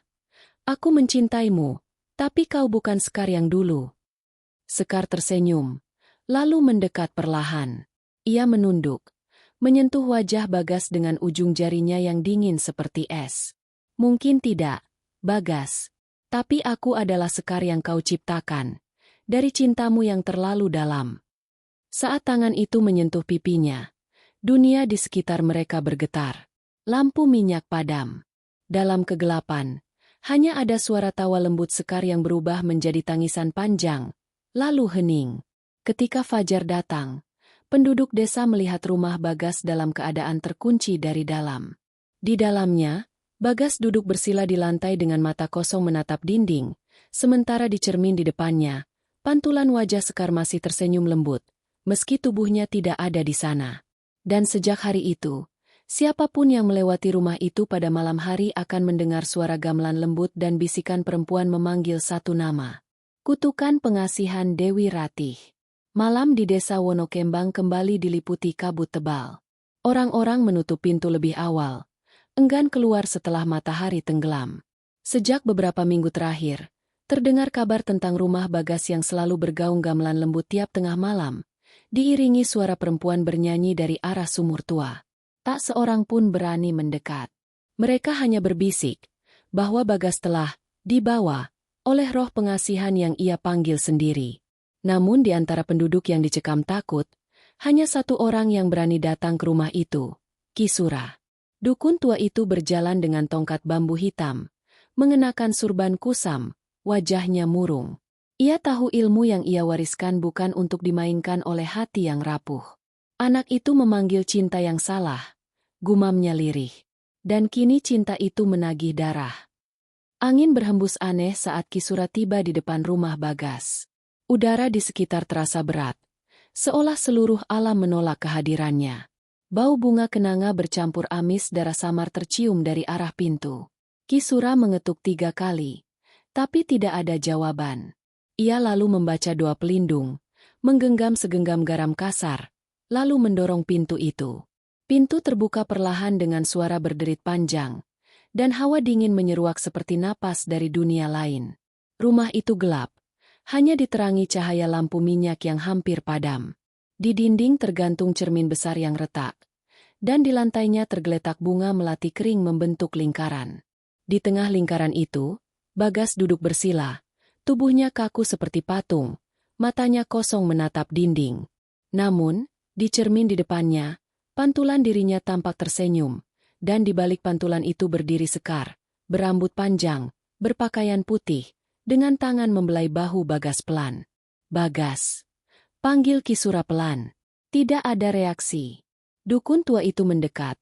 "Aku mencintaimu, tapi kau bukan Sekar yang dulu." Sekar tersenyum, lalu mendekat perlahan. Ia menunduk, menyentuh wajah Bagas dengan ujung jarinya yang dingin seperti es. "Mungkin tidak, Bagas, tapi aku adalah Sekar yang kau ciptakan, dari cintamu yang terlalu dalam." Saat tangan itu menyentuh pipinya, dunia di sekitar mereka bergetar. Lampu minyak padam. Dalam kegelapan, hanya ada suara tawa lembut Sekar yang berubah menjadi tangisan panjang, lalu hening. Ketika fajar datang, penduduk desa melihat rumah Bagas dalam keadaan terkunci dari dalam. Di dalamnya, Bagas duduk bersila di lantai dengan mata kosong menatap dinding, sementara di cermin di depannya, pantulan wajah Sekar masih tersenyum lembut, meski tubuhnya tidak ada di sana. Dan sejak hari itu, siapapun yang melewati rumah itu pada malam hari akan mendengar suara gamelan lembut dan bisikan perempuan memanggil satu nama. Kutukan Pengasihan Dewi Ratih. Malam di desa Wonokembang kembali diliputi kabut tebal. Orang-orang menutup pintu lebih awal, enggan keluar setelah matahari tenggelam. Sejak beberapa minggu terakhir, terdengar kabar tentang rumah Bagas yang selalu bergaung gamelan lembut tiap tengah malam, diiringi suara perempuan bernyanyi dari arah sumur tua. Tak seorang pun berani mendekat. Mereka hanya berbisik bahwa Bagas telah dibawa oleh roh pengasihan yang ia panggil sendiri. Namun di antara penduduk yang dicekam takut, hanya satu orang yang berani datang ke rumah itu, Ki Sura. Dukun tua itu berjalan dengan tongkat bambu hitam, mengenakan surban kusam, wajahnya murung. Ia tahu ilmu yang ia wariskan bukan untuk dimainkan oleh hati yang rapuh. Anak itu memanggil cinta yang salah, gumamnya lirih. Dan kini cinta itu menagih darah. Angin berhembus aneh saat Kisura tiba di depan rumah Bagas. Udara di sekitar terasa berat, seolah seluruh alam menolak kehadirannya. Bau bunga kenanga bercampur amis darah samar tercium dari arah pintu. Kisura mengetuk 3 kali, tapi tidak ada jawaban. Ia lalu membaca doa pelindung, menggenggam segenggam garam kasar, lalu mendorong pintu itu. Pintu terbuka perlahan dengan suara berderit panjang, dan hawa dingin menyeruak seperti napas dari dunia lain. Rumah itu gelap, hanya diterangi cahaya lampu minyak yang hampir padam. Di dinding tergantung cermin besar yang retak, dan di lantainya tergeletak bunga melati kering membentuk lingkaran. Di tengah lingkaran itu, Bagas duduk bersila, tubuhnya kaku seperti patung, matanya kosong menatap dinding. Namun, di cermin di depannya, pantulan dirinya tampak tersenyum, dan di balik pantulan itu berdiri Sekar, berambut panjang, berpakaian putih, dengan tangan membelai bahu Bagas pelan. "Bagas," panggil Kisura pelan. Tidak ada reaksi. Dukun tua itu mendekat,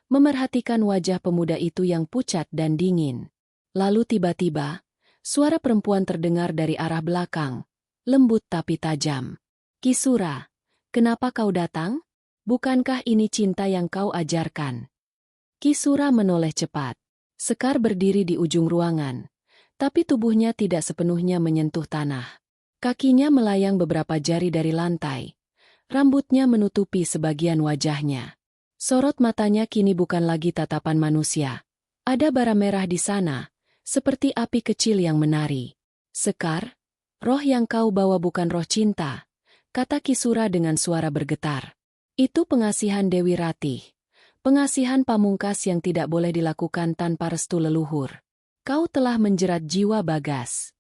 memerhatikan wajah pemuda itu yang pucat dan dingin. Lalu tiba-tiba, suara perempuan terdengar dari arah belakang, lembut tapi tajam. "Kisura, kenapa kau datang? Bukankah ini cinta yang kau ajarkan?" Kisura menoleh cepat. Sekar berdiri di ujung ruangan, tapi tubuhnya tidak sepenuhnya menyentuh tanah. Kakinya melayang beberapa jari dari lantai. Rambutnya menutupi sebagian wajahnya. Sorot matanya kini bukan lagi tatapan manusia. Ada bara merah di sana, seperti api kecil yang menari. "Sekar, roh yang kau bawa bukan roh cinta," kata Kisura dengan suara bergetar. "Itu pengasihan Dewi Ratih. Pengasihan pamungkas yang tidak boleh dilakukan tanpa restu leluhur. Kau telah menjerat jiwa Bagas."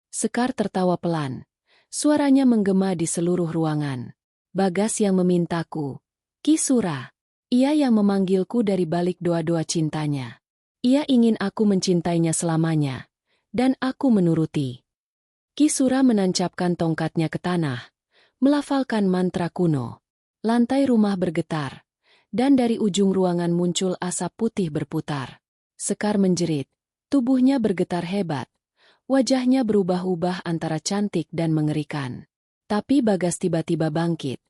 Sekar tertawa pelan. Suaranya menggema di seluruh ruangan. "Bagas yang memintaku. Kisura. Ia yang memanggilku dari balik doa-doa cintanya. Ia ingin aku mencintainya selamanya. Dan aku menuruti." Kisura menancapkan tongkatnya ke tanah, melafalkan mantra kuno. Lantai rumah bergetar, dan dari ujung ruangan muncul asap putih berputar. Sekar menjerit, tubuhnya bergetar hebat. Wajahnya berubah-ubah antara cantik dan mengerikan. Tapi Bagas tiba-tiba bangkit,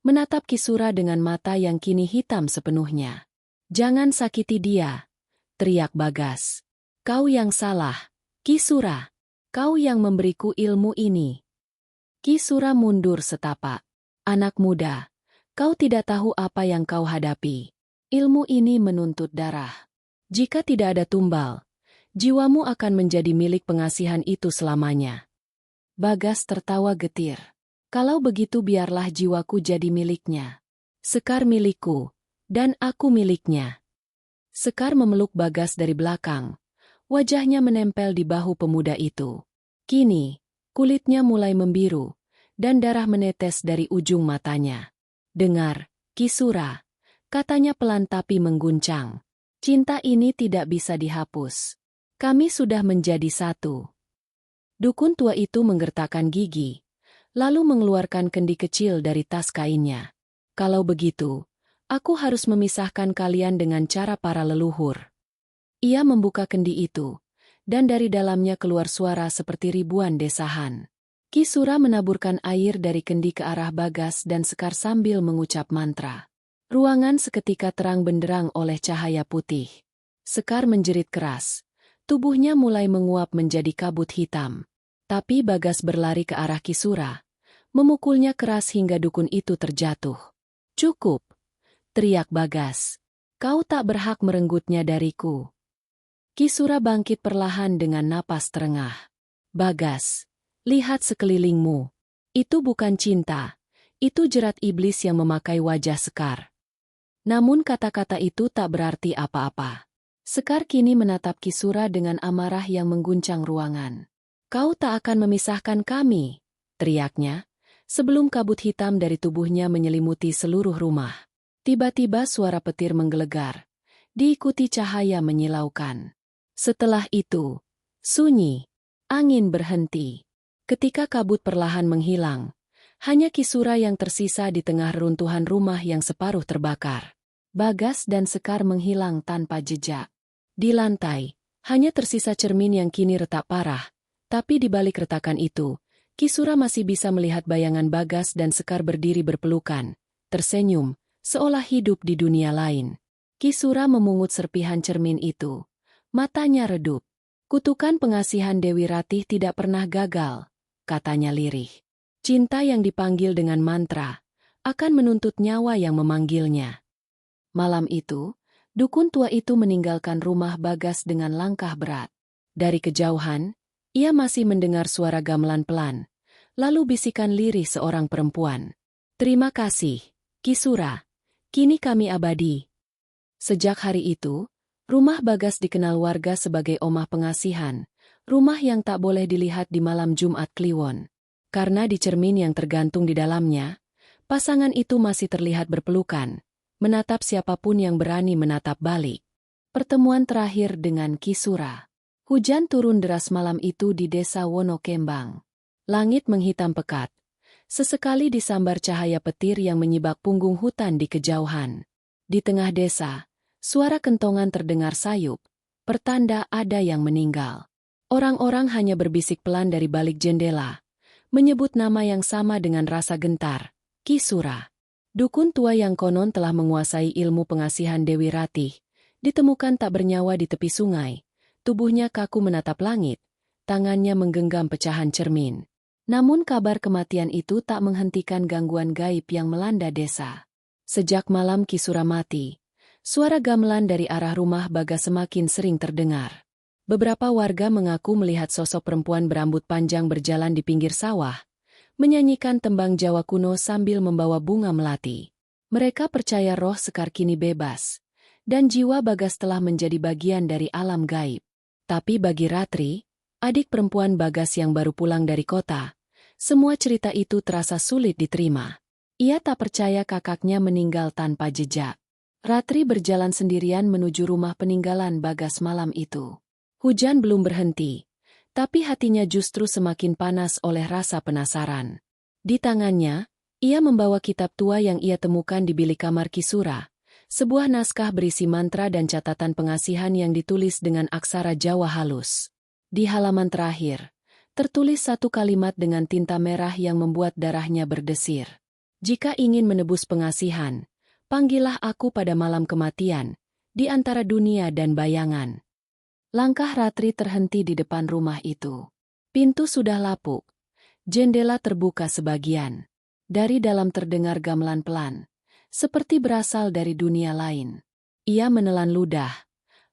menatap Kisura dengan mata yang kini hitam sepenuhnya. "Jangan sakiti dia," teriak Bagas. "Kau yang salah, Kisura. Kau yang memberiku ilmu ini." Kisura mundur setapak. "Anak muda, kau tidak tahu apa yang kau hadapi. Ilmu ini menuntut darah. Jika tidak ada tumbal, jiwamu akan menjadi milik pengasihan itu selamanya." Bagas tertawa getir. "Kalau begitu biarlah jiwaku jadi miliknya. Sekar milikku, dan aku miliknya." Sekar memeluk Bagas dari belakang. Wajahnya menempel di bahu pemuda itu. Kini, kulitnya mulai membiru, dan darah menetes dari ujung matanya. "Dengar, Kisura," katanya pelan tapi mengguncang. "Cinta ini tidak bisa dihapus. Kami sudah menjadi satu." Dukun tua itu menggertakkan gigi, lalu mengeluarkan kendi kecil dari tas kainnya. "Kalau begitu, aku harus memisahkan kalian dengan cara para leluhur." Ia membuka kendi itu, dan dari dalamnya keluar suara seperti ribuan desahan. Kisura menaburkan air dari kendi ke arah Bagas dan Sekar sambil mengucap mantra. Ruangan seketika terang benderang oleh cahaya putih. Sekar menjerit keras. Tubuhnya mulai menguap menjadi kabut hitam. Tapi Bagas berlari ke arah Kisura, memukulnya keras hingga dukun itu terjatuh. "Cukup!" teriak Bagas. "Kau tak berhak merenggutnya dariku." Kisura bangkit perlahan dengan napas terengah. "Bagas, lihat sekelilingmu. Itu bukan cinta. Itu jerat iblis yang memakai wajah Sekar." Namun kata-kata itu tak berarti apa-apa. Sekar kini menatap Kisura dengan amarah yang mengguncang ruangan. "Kau tak akan memisahkan kami," teriaknya, sebelum kabut hitam dari tubuhnya menyelimuti seluruh rumah. Tiba-tiba suara petir menggelegar, diikuti cahaya menyilaukan. Setelah itu, sunyi. Angin berhenti. Ketika kabut perlahan menghilang, hanya Kisura yang tersisa di tengah reruntuhan rumah yang separuh terbakar. Bagas dan Sekar menghilang tanpa jejak. Di lantai, hanya tersisa cermin yang kini retak parah, tapi di balik retakan itu, Kisura masih bisa melihat bayangan Bagas dan Sekar berdiri berpelukan, tersenyum, seolah hidup di dunia lain. Kisura memungut serpihan cermin itu. Matanya redup. Kutukan pengasihan Dewi Ratih tidak pernah gagal, katanya lirih. Cinta yang dipanggil dengan mantra akan menuntut nyawa yang memanggilnya. Malam itu, dukun tua itu meninggalkan rumah Bagas dengan langkah berat. Dari kejauhan, ia masih mendengar suara gamelan pelan, lalu bisikan lirih seorang perempuan. Terima kasih, Kisura. Kini kami abadi. Sejak hari itu, rumah Bagas dikenal warga sebagai omah pengasihan, rumah yang tak boleh dilihat di malam Jumat Kliwon. Karena di cermin yang tergantung di dalamnya, pasangan itu masih terlihat berpelukan, menatap siapapun yang berani menatap balik. Pertemuan terakhir dengan Kisura. Hujan turun deras malam itu di desa Wonokembang. Langit menghitam pekat. Sesekali disambar cahaya petir yang menyibak punggung hutan di kejauhan. Di tengah desa, suara kentongan terdengar sayup, pertanda ada yang meninggal. Orang-orang hanya berbisik pelan dari balik jendela, menyebut nama yang sama dengan rasa gentar, Kisura. Dukun tua yang konon telah menguasai ilmu pengasihan Dewi Ratih, ditemukan tak bernyawa di tepi sungai. Tubuhnya kaku menatap langit, tangannya menggenggam pecahan cermin. Namun kabar kematian itu tak menghentikan gangguan gaib yang melanda desa. Sejak malam Kisura mati, suara gamelan dari arah rumah Bagas semakin sering terdengar. Beberapa warga mengaku melihat sosok perempuan berambut panjang berjalan di pinggir sawah, menyanyikan tembang Jawa kuno sambil membawa bunga melati. Mereka percaya roh Sekar kini bebas, dan jiwa Bagas telah menjadi bagian dari alam gaib. Tapi bagi Ratri, adik perempuan Bagas yang baru pulang dari kota, semua cerita itu terasa sulit diterima. Ia tak percaya kakaknya meninggal tanpa jejak. Ratri berjalan sendirian menuju rumah peninggalan Bagas malam itu. Hujan belum berhenti, tapi hatinya justru semakin panas oleh rasa penasaran. Di tangannya, ia membawa kitab tua yang ia temukan di bilik kamar Kisura, sebuah naskah berisi mantra dan catatan pengasihan yang ditulis dengan aksara Jawa halus. Di halaman terakhir, tertulis satu kalimat dengan tinta merah yang membuat darahnya berdesir. Jika ingin menebus pengasihan, panggillah aku pada malam kematian, di antara dunia dan bayangan. Langkah Ratri terhenti di depan rumah itu. Pintu sudah lapuk. Jendela terbuka sebagian. Dari dalam terdengar gamelan pelan, seperti berasal dari dunia lain. Ia menelan ludah,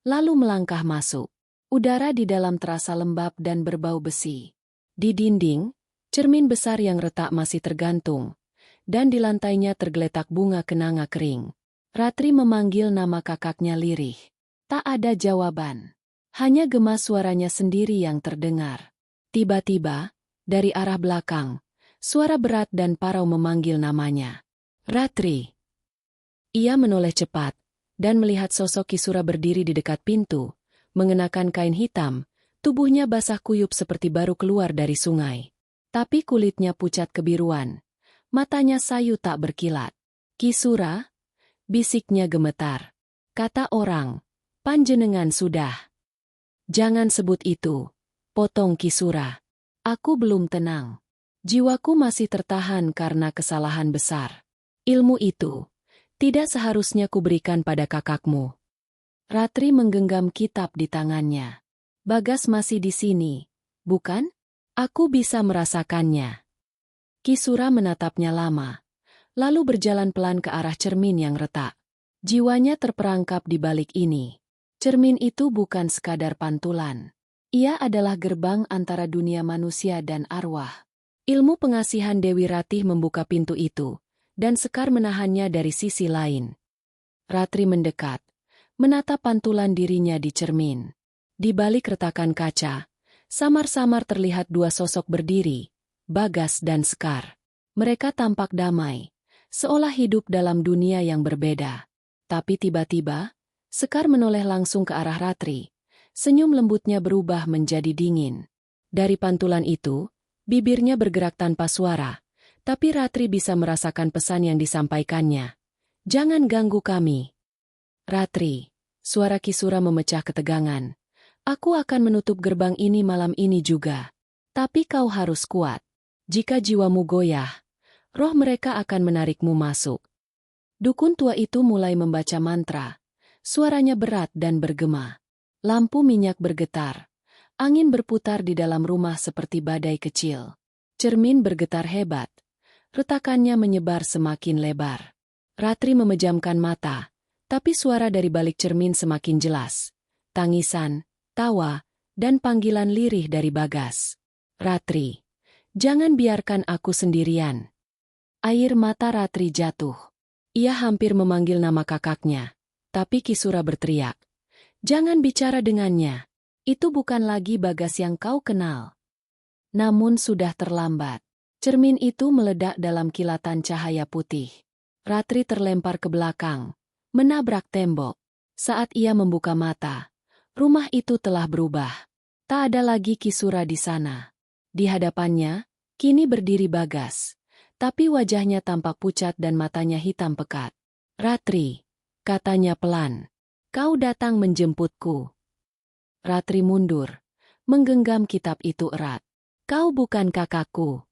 lalu melangkah masuk. Udara di dalam terasa lembab dan berbau besi. Di dinding, cermin besar yang retak masih tergantung, dan di lantainya tergeletak bunga kenanga kering. Ratri memanggil nama kakaknya lirih. Tak ada jawaban. Hanya gema suaranya sendiri yang terdengar. Tiba-tiba, dari arah belakang, suara berat dan parau memanggil namanya. Ratri. Ia menoleh cepat, dan melihat sosok Kisura berdiri di dekat pintu, mengenakan kain hitam, tubuhnya basah kuyup seperti baru keluar dari sungai. Tapi kulitnya pucat kebiruan, matanya sayu tak berkilat. Kisura? Bisiknya gemetar. Kata orang, panjenengan sudah. Jangan sebut itu, potong Kisura. Aku belum tenang. Jiwaku masih tertahan karena kesalahan besar. Ilmu itu tidak seharusnya kuberikan pada kakakmu. Ratri menggenggam kitab di tangannya. Bagas masih di sini, bukan? Aku bisa merasakannya. Kisura menatapnya lama, lalu berjalan pelan ke arah cermin yang retak. Jiwanya terperangkap di balik ini. Cermin itu bukan sekadar pantulan. Ia adalah gerbang antara dunia manusia dan arwah. Ilmu pengasihan Dewi Ratih membuka pintu itu, dan Sekar menahannya dari sisi lain. Ratri mendekat, menatap pantulan dirinya di cermin. Di balik retakan kaca, samar-samar terlihat dua sosok berdiri, Bagas dan Sekar. Mereka tampak damai, seolah hidup dalam dunia yang berbeda. Tapi tiba-tiba, Sekar menoleh langsung ke arah Ratri. Senyum lembutnya berubah menjadi dingin. Dari pantulan itu, Bibirnya bergerak tanpa suara, tapi Ratri bisa merasakan pesan yang disampaikannya. Jangan ganggu kami. Ratri, suara Kisura memecah ketegangan. Aku akan menutup gerbang ini malam ini juga. Tapi kau harus kuat. Jika jiwamu goyah, roh mereka akan menarikmu masuk. Dukun tua itu mulai membaca mantra. Suaranya berat dan bergema. Lampu minyak bergetar. Angin berputar di dalam rumah seperti badai kecil. Cermin bergetar hebat. Retakannya menyebar semakin lebar. Ratri memejamkan mata, tapi suara dari balik cermin semakin jelas. Tangisan, tawa, dan panggilan lirih dari Bagas. Ratri, jangan biarkan aku sendirian. Air mata Ratri jatuh. Ia hampir memanggil nama kakaknya, tapi Kisura berteriak. Jangan bicara dengannya. Itu bukan lagi Bagas yang kau kenal. Namun sudah terlambat. Cermin itu meledak dalam kilatan cahaya putih. Ratri terlempar ke belakang, menabrak tembok. Saat ia membuka mata, rumah itu telah berubah. Tak ada lagi Kisura di sana. Di hadapannya, kini berdiri Bagas. Tapi wajahnya tampak pucat dan matanya hitam pekat. Ratri, katanya pelan. Kau datang menjemputku. Ratri mundur, menggenggam kitab itu erat. Kau bukan kakakku.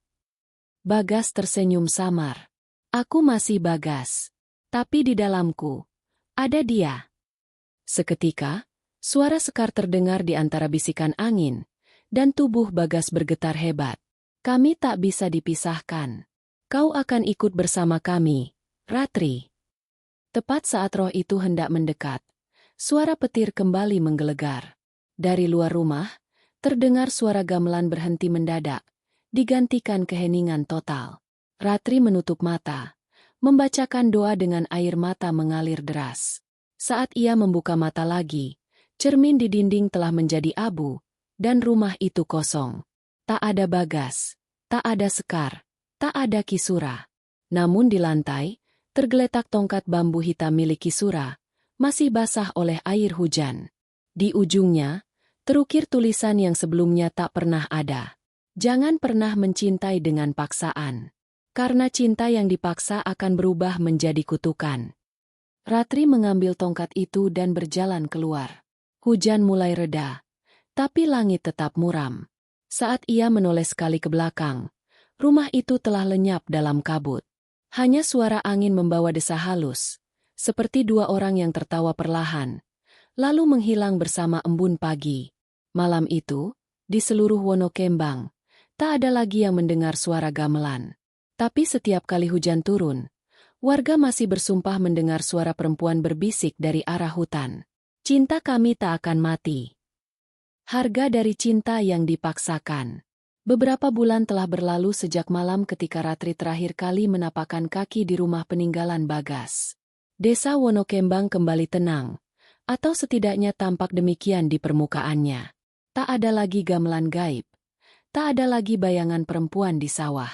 Bagas tersenyum samar. Aku masih Bagas. Tapi di dalamku, ada dia. Seketika, suara sekar terdengar di antara bisikan angin, dan tubuh Bagas bergetar hebat. Kami tak bisa dipisahkan. Kau akan ikut bersama kami, Ratri. Tepat saat roh itu hendak mendekat, suara petir kembali menggelegar. Dari luar rumah, terdengar suara gamelan berhenti mendadak, digantikan keheningan total. Ratri menutup mata, membacakan doa dengan air mata mengalir deras. Saat ia membuka mata lagi, cermin di dinding telah menjadi abu, dan rumah itu kosong. Tak ada Bagas, tak ada Sekar, tak ada Kisura. Namun di lantai, tergeletak tongkat bambu hitam milik Kisura, masih basah oleh air hujan. Di ujungnya, terukir tulisan yang sebelumnya tak pernah ada. Jangan pernah mencintai dengan paksaan. Karena cinta yang dipaksa akan berubah menjadi kutukan. Ratri mengambil tongkat itu dan berjalan keluar. Hujan mulai reda, tapi langit tetap muram. Saat ia menoleh sekali ke belakang, rumah itu telah lenyap dalam kabut. Hanya suara angin membawa desa halus, seperti dua orang yang tertawa perlahan, lalu menghilang bersama embun pagi. Malam itu, di seluruh Wonokembang, tak ada lagi yang mendengar suara gamelan. Tapi setiap kali hujan turun, warga masih bersumpah mendengar suara perempuan berbisik dari arah hutan. Cinta kami tak akan mati. Harga dari cinta yang dipaksakan. Beberapa bulan telah berlalu sejak malam ketika Ratri terakhir kali menapakkan kaki di rumah peninggalan Bagas. Desa Wonokembang kembali tenang, atau setidaknya tampak demikian di permukaannya. Tak ada lagi gamelan gaib. Tak ada lagi bayangan perempuan di sawah.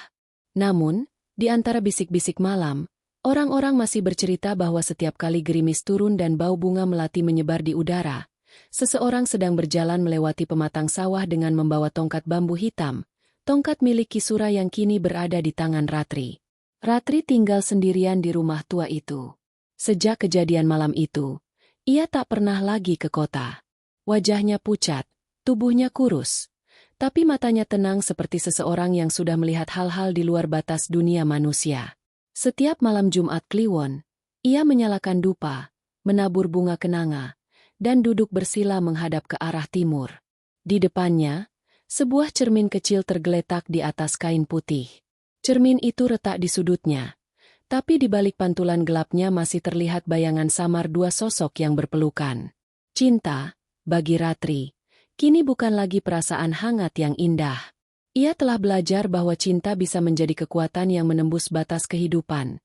Namun, di antara bisik-bisik malam, orang-orang masih bercerita bahwa setiap kali gerimis turun dan bau bunga melati menyebar di udara, seseorang sedang berjalan melewati pematang sawah dengan membawa tongkat bambu hitam, tongkat milik Kisura yang kini berada di tangan Ratri. Ratri tinggal sendirian di rumah tua itu. Sejak kejadian malam itu, ia tak pernah lagi ke kota. Wajahnya pucat, tubuhnya kurus. Tapi matanya tenang seperti seseorang yang sudah melihat hal-hal di luar batas dunia manusia. Setiap malam Jumat Kliwon, ia menyalakan dupa, menabur bunga kenanga, dan duduk bersila menghadap ke arah timur. Di depannya, sebuah cermin kecil tergeletak di atas kain putih. Cermin itu retak di sudutnya, tapi di balik pantulan gelapnya masih terlihat bayangan samar dua sosok yang berpelukan. Cinta, bagi Ratri, kini bukan lagi perasaan hangat yang indah. Ia telah belajar bahwa cinta bisa menjadi kekuatan yang menembus batas kehidupan,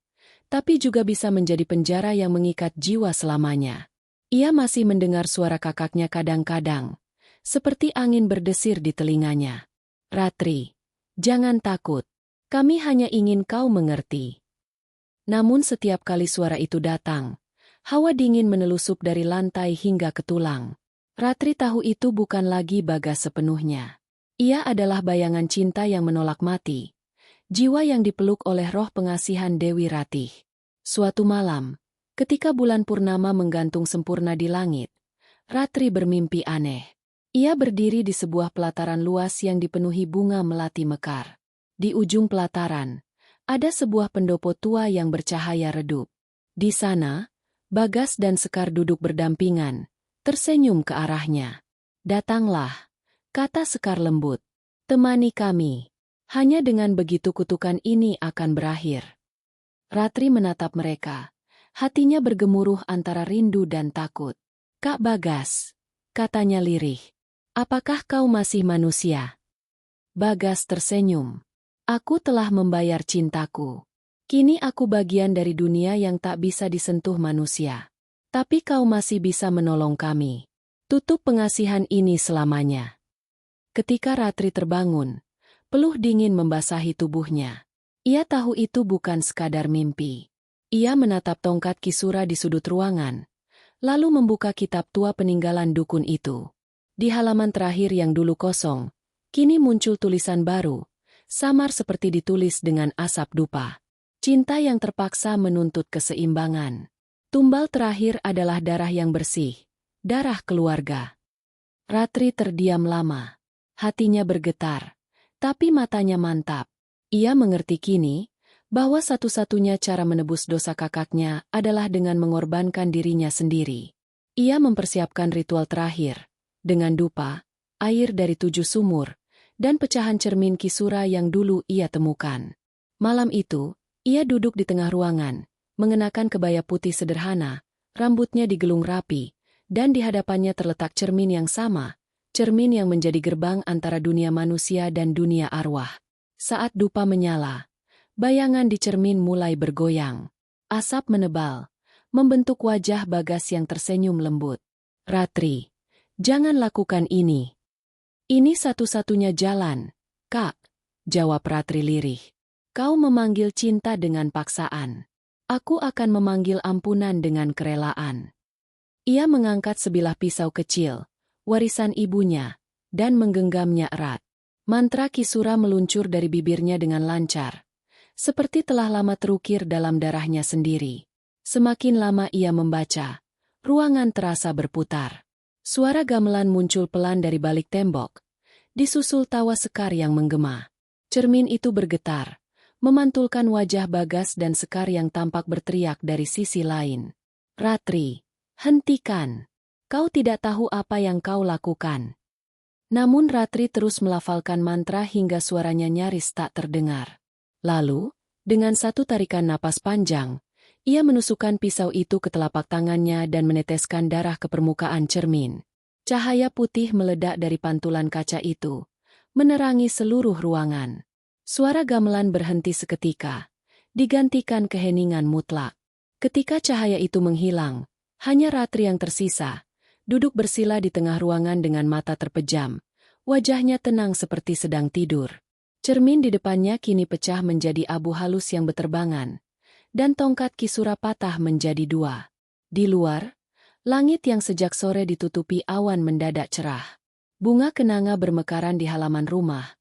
tapi juga bisa menjadi penjara yang mengikat jiwa selamanya. Ia masih mendengar suara kakaknya kadang-kadang, seperti angin berdesir di telinganya. Ratri, jangan takut. Kami hanya ingin kau mengerti. Namun setiap kali suara itu datang, hawa dingin menelusup dari lantai hingga ke tulang. Ratri tahu itu bukan lagi Bagas sepenuhnya. Ia adalah bayangan cinta yang menolak mati, jiwa yang dipeluk oleh roh pengasihan Dewi Ratih. Suatu malam, ketika bulan purnama menggantung sempurna di langit, Ratri bermimpi aneh. Ia berdiri di sebuah pelataran luas yang dipenuhi bunga melati mekar. Di ujung pelataran, ada sebuah pendopo tua yang bercahaya redup. Di sana, Bagas dan Sekar duduk berdampingan, tersenyum ke arahnya. "Datanglah," kata Sekar lembut. "Temani kami. Hanya dengan begitu kutukan ini akan berakhir." Ratri menatap mereka. Hatinya bergemuruh antara rindu dan takut. "Kak Bagas," katanya lirih. "Apakah kau masih manusia?" Bagas tersenyum. "Aku telah membayar cintaku. Kini aku bagian dari dunia yang tak bisa disentuh manusia. Tapi kau masih bisa menolong kami. Tutup pengasihan ini selamanya." Ketika Ratri terbangun, peluh dingin membasahi tubuhnya. Ia tahu itu bukan sekadar mimpi. Ia menatap tongkat Kisura di sudut ruangan, lalu membuka kitab tua peninggalan dukun itu. Di halaman terakhir yang dulu kosong, kini muncul tulisan baru, samar seperti ditulis dengan asap dupa. Cinta yang terpaksa menuntut keseimbangan. Tumbal terakhir adalah darah yang bersih, darah keluarga. Ratri terdiam lama. Hatinya bergetar, tapi matanya mantap. Ia mengerti kini bahwa satu-satunya cara menebus dosa kakaknya adalah dengan mengorbankan dirinya sendiri. Ia mempersiapkan ritual terakhir, dengan dupa, air dari 7 sumur, dan pecahan cermin Kisura yang dulu ia temukan. Malam itu, ia duduk di tengah ruangan, mengenakan kebaya putih sederhana, rambutnya digelung rapi, dan di hadapannya terletak cermin yang sama, cermin yang menjadi gerbang antara dunia manusia dan dunia arwah. Saat dupa menyala, bayangan di cermin mulai bergoyang. Asap menebal, membentuk wajah Bagas yang tersenyum lembut. "Ratri, jangan lakukan ini. Ini satu-satunya jalan, Kak," jawab Ratri lirih. "Kau memanggil cinta dengan paksaan. Aku akan memanggil ampunan dengan kerelaan." Ia mengangkat sebilah pisau kecil, warisan ibunya, dan menggenggamnya erat. Mantra Kisura meluncur dari bibirnya dengan lancar, seperti telah lama terukir dalam darahnya sendiri. Semakin lama ia membaca, ruangan terasa berputar. Suara gamelan muncul pelan dari balik tembok, disusul tawa Sekar yang menggema. Cermin itu bergetar, memantulkan wajah Bagas dan Sekar yang tampak berteriak dari sisi lain. "Ratri, hentikan. Kau tidak tahu apa yang kau lakukan." Namun Ratri terus melafalkan mantra hingga suaranya nyaris tak terdengar. Lalu, dengan satu tarikan napas panjang, ia menusukkan pisau itu ke telapak tangannya dan meneteskan darah ke permukaan cermin. Cahaya putih meledak dari pantulan kaca itu, menerangi seluruh ruangan. Suara gamelan berhenti seketika, digantikan keheningan mutlak. Ketika cahaya itu menghilang, hanya Ratri yang tersisa, duduk bersila di tengah ruangan dengan mata terpejam. Wajahnya tenang seperti sedang tidur. Cermin di depannya kini pecah menjadi abu halus yang beterbangan, dan tongkat Kisura patah menjadi 2. Di luar, langit yang sejak sore ditutupi awan mendadak cerah. Bunga kenanga bermekaran di halaman rumah,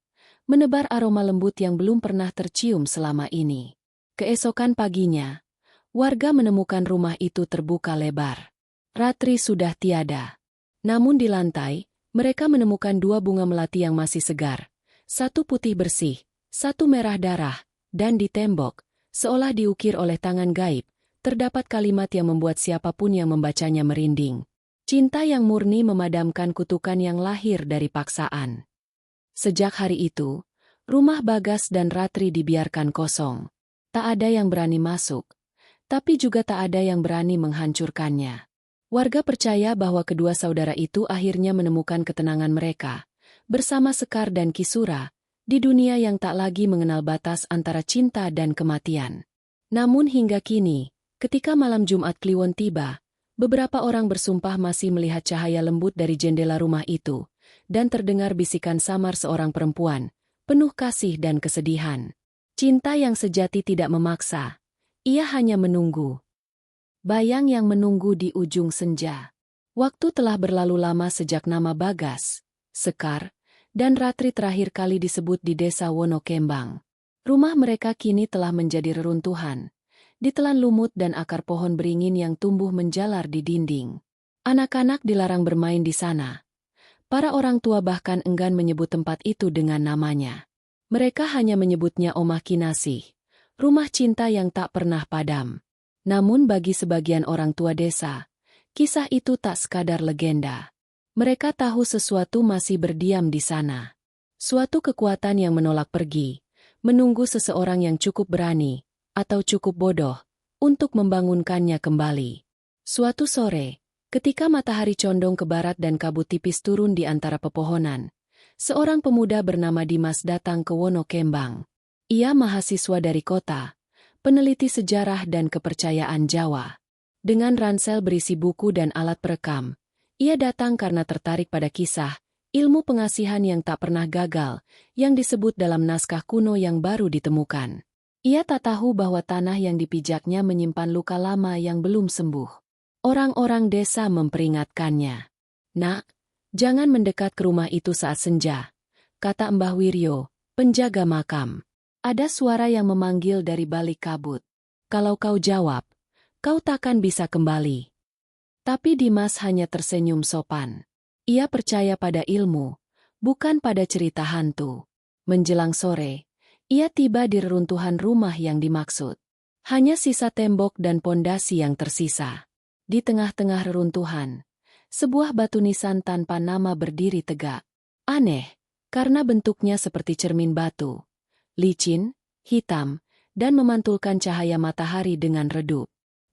menebar aroma lembut yang belum pernah tercium selama ini. Keesokan paginya, warga menemukan rumah itu terbuka lebar. Ratri sudah tiada. Namun di lantai, mereka menemukan 2 bunga melati yang masih segar. Satu putih bersih, satu merah darah, dan di tembok, seolah diukir oleh tangan gaib, terdapat kalimat yang membuat siapapun yang membacanya merinding. Cinta yang murni memadamkan kutukan yang lahir dari paksaan. Sejak hari itu, rumah Bagas dan Ratri dibiarkan kosong. Tak ada yang berani masuk, tapi juga tak ada yang berani menghancurkannya. Warga percaya bahwa kedua saudara itu akhirnya menemukan ketenangan mereka, bersama Sekar dan Kisura, di dunia yang tak lagi mengenal batas antara cinta dan kematian. Namun hingga kini, ketika malam Jumat Kliwon tiba, beberapa orang bersumpah masih melihat cahaya lembut dari jendela rumah itu, dan terdengar bisikan samar seorang perempuan, penuh kasih dan kesedihan. Cinta yang sejati tidak memaksa, ia hanya menunggu. Bayang yang menunggu di ujung senja. Waktu telah berlalu lama sejak nama Bagas, Sekar, dan Ratri terakhir kali disebut di desa Wonokembang. Rumah mereka kini telah menjadi reruntuhan, ditelan lumut dan akar pohon beringin yang tumbuh menjalar di dinding. Anak-anak dilarang bermain di sana. Para orang tua bahkan enggan menyebut tempat itu dengan namanya. Mereka hanya menyebutnya Omah Kinasih, rumah cinta yang tak pernah padam. Namun bagi sebagian orang tua desa, kisah itu tak sekadar legenda. Mereka tahu sesuatu masih berdiam di sana. Suatu kekuatan yang menolak pergi, menunggu seseorang yang cukup berani, atau cukup bodoh, untuk membangunkannya kembali. Suatu sore, ketika matahari condong ke barat dan kabut tipis turun di antara pepohonan, seorang pemuda bernama Dimas datang ke Wonokembang. Ia mahasiswa dari kota, peneliti sejarah dan kepercayaan Jawa. Dengan ransel berisi buku dan alat perekam, ia datang karena tertarik pada kisah, ilmu pengasihan yang tak pernah gagal, yang disebut dalam naskah kuno yang baru ditemukan. Ia tak tahu bahwa tanah yang dipijaknya menyimpan luka lama yang belum sembuh. Orang-orang desa memperingatkannya. "Nak, jangan mendekat ke rumah itu saat senja," kata Mbah Wiryo, penjaga makam. "Ada suara yang memanggil dari balik kabut. Kalau kau jawab, kau takkan bisa kembali." Tapi Dimas hanya tersenyum sopan. Ia percaya pada ilmu, bukan pada cerita hantu. Menjelang sore, ia tiba di reruntuhan rumah yang dimaksud. Hanya sisa tembok dan pondasi yang tersisa. Di tengah-tengah reruntuhan, sebuah batu nisan tanpa nama berdiri tegak. Aneh, karena bentuknya seperti cermin batu. Licin, hitam, dan memantulkan cahaya matahari dengan redup.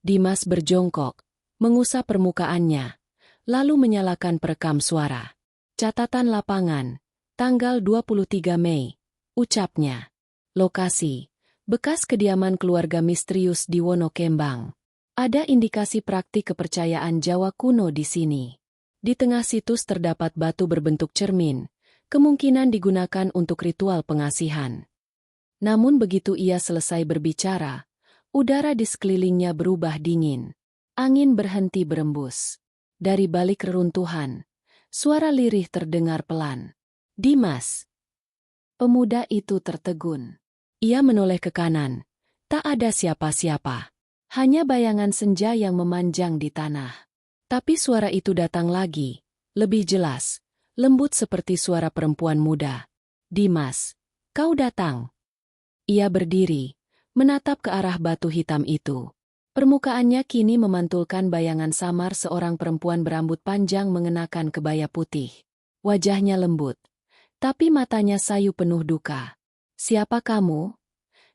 Dimas berjongkok, mengusap permukaannya, lalu menyalakan perekam suara. "Catatan lapangan, tanggal 23 Mei, ucapnya. Lokasi, bekas kediaman keluarga misterius di Wonokembang. Ada indikasi praktik kepercayaan Jawa kuno di sini. Di tengah situs terdapat batu berbentuk cermin, kemungkinan digunakan untuk ritual pengasihan." Namun begitu ia selesai berbicara, udara di sekelilingnya berubah dingin. Angin berhenti berembus. Dari balik reruntuhan, suara lirih terdengar pelan. "Dimas!" Pemuda itu tertegun. Ia menoleh ke kanan. Tak ada siapa-siapa. Hanya bayangan senja yang memanjang di tanah. Tapi suara itu datang lagi, lebih jelas, lembut seperti suara perempuan muda. "Dimas, kau datang." Ia berdiri, menatap ke arah batu hitam itu. Permukaannya kini memantulkan bayangan samar seorang perempuan berambut panjang mengenakan kebaya putih. Wajahnya lembut, tapi matanya sayu penuh duka. "Siapa kamu?"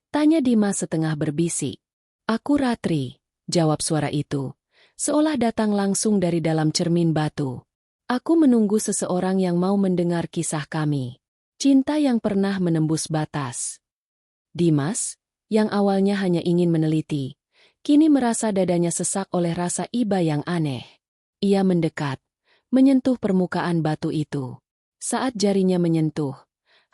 tanya Dimas setengah berbisik. "Aku Ratri," jawab suara itu, seolah datang langsung dari dalam cermin batu. "Aku menunggu seseorang yang mau mendengar kisah kami. Cinta yang pernah menembus batas." Dimas, yang awalnya hanya ingin meneliti, kini merasa dadanya sesak oleh rasa iba yang aneh. Ia mendekat, menyentuh permukaan batu itu. Saat jarinya menyentuh,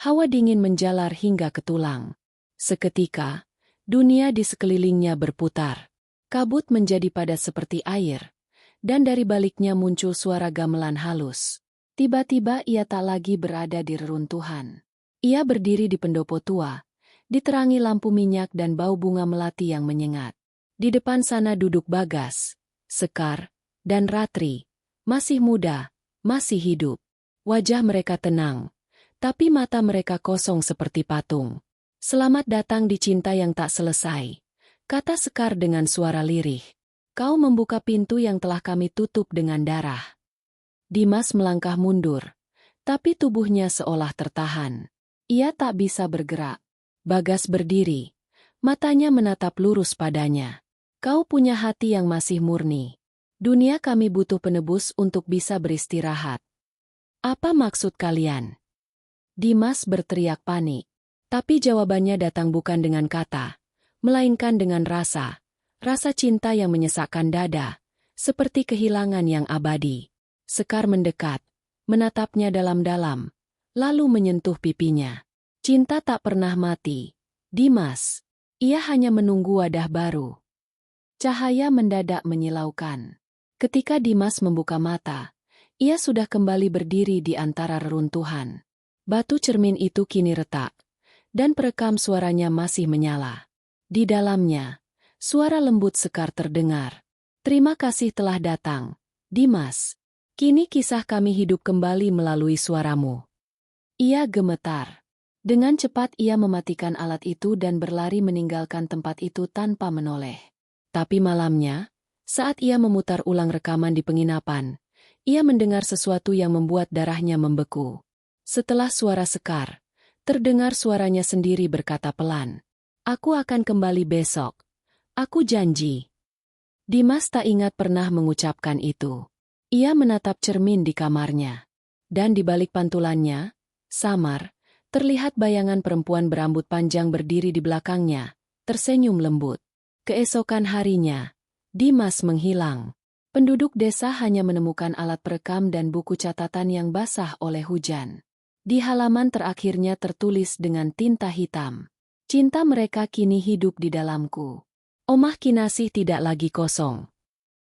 hawa dingin menjalar hingga ke tulang. Seketika, dunia di sekelilingnya berputar. Kabut menjadi padat seperti air, dan dari baliknya muncul suara gamelan halus. Tiba-tiba ia tak lagi berada di reruntuhan. Ia berdiri di pendopo tua, diterangi lampu minyak dan bau bunga melati yang menyengat. Di depan sana duduk Bagas, Sekar, dan Ratri, masih muda, masih hidup. Wajah mereka tenang, tapi mata mereka kosong seperti patung. "Selamat datang di cinta yang tak selesai," kata Sekar dengan suara lirih. "Kau membuka pintu yang telah kami tutup dengan darah." Dimas melangkah mundur, tapi tubuhnya seolah tertahan. Ia tak bisa bergerak. Bagas berdiri, matanya menatap lurus padanya. "Kau punya hati yang masih murni. Dunia kami butuh penebus untuk bisa beristirahat." "Apa maksud kalian?" Dimas berteriak panik. Tapi jawabannya datang bukan dengan kata, melainkan dengan rasa. Rasa cinta yang menyesakkan dada, seperti kehilangan yang abadi. Sekar mendekat, menatapnya dalam-dalam, lalu menyentuh pipinya. "Cinta tak pernah mati, Dimas. Ia hanya menunggu wadah baru." Cahaya mendadak menyilaukan. Ketika Dimas membuka mata, ia sudah kembali berdiri di antara reruntuhan. Batu cermin itu kini retak, dan perekam suaranya masih menyala. Di dalamnya, suara lembut sekar terdengar. Terima kasih telah datang, Dimas. Kini kisah kami hidup kembali melalui suaramu. Ia gemetar. Dengan cepat ia mematikan alat itu dan berlari meninggalkan tempat itu tanpa menoleh. Tapi malamnya, saat ia memutar ulang rekaman di penginapan, ia mendengar sesuatu yang membuat darahnya membeku. Setelah suara sekar, terdengar suaranya sendiri berkata pelan, "Aku akan kembali besok. Aku janji." Dimas tak ingat pernah mengucapkan itu. Ia menatap cermin di kamarnya. Dan di balik pantulannya, samar, terlihat bayangan perempuan berambut panjang berdiri di belakangnya, tersenyum lembut. Keesokan harinya, Dimas menghilang. Penduduk desa hanya menemukan alat perekam dan buku catatan yang basah oleh hujan. Di halaman terakhirnya tertulis dengan tinta hitam, "Cinta mereka kini hidup di dalamku. Omah Kinasih tidak lagi kosong."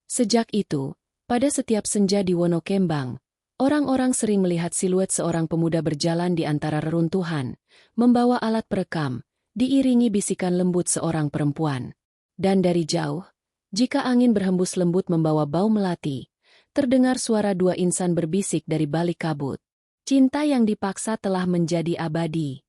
Sejak itu, pada setiap senja di Wonokembang, orang-orang sering melihat siluet seorang pemuda berjalan di antara reruntuhan, membawa alat perekam, diiringi bisikan lembut seorang perempuan. Dan dari jauh, jika angin berhembus lembut membawa bau melati, terdengar suara dua insan berbisik dari balik kabut. Cinta yang dipaksa telah menjadi abadi.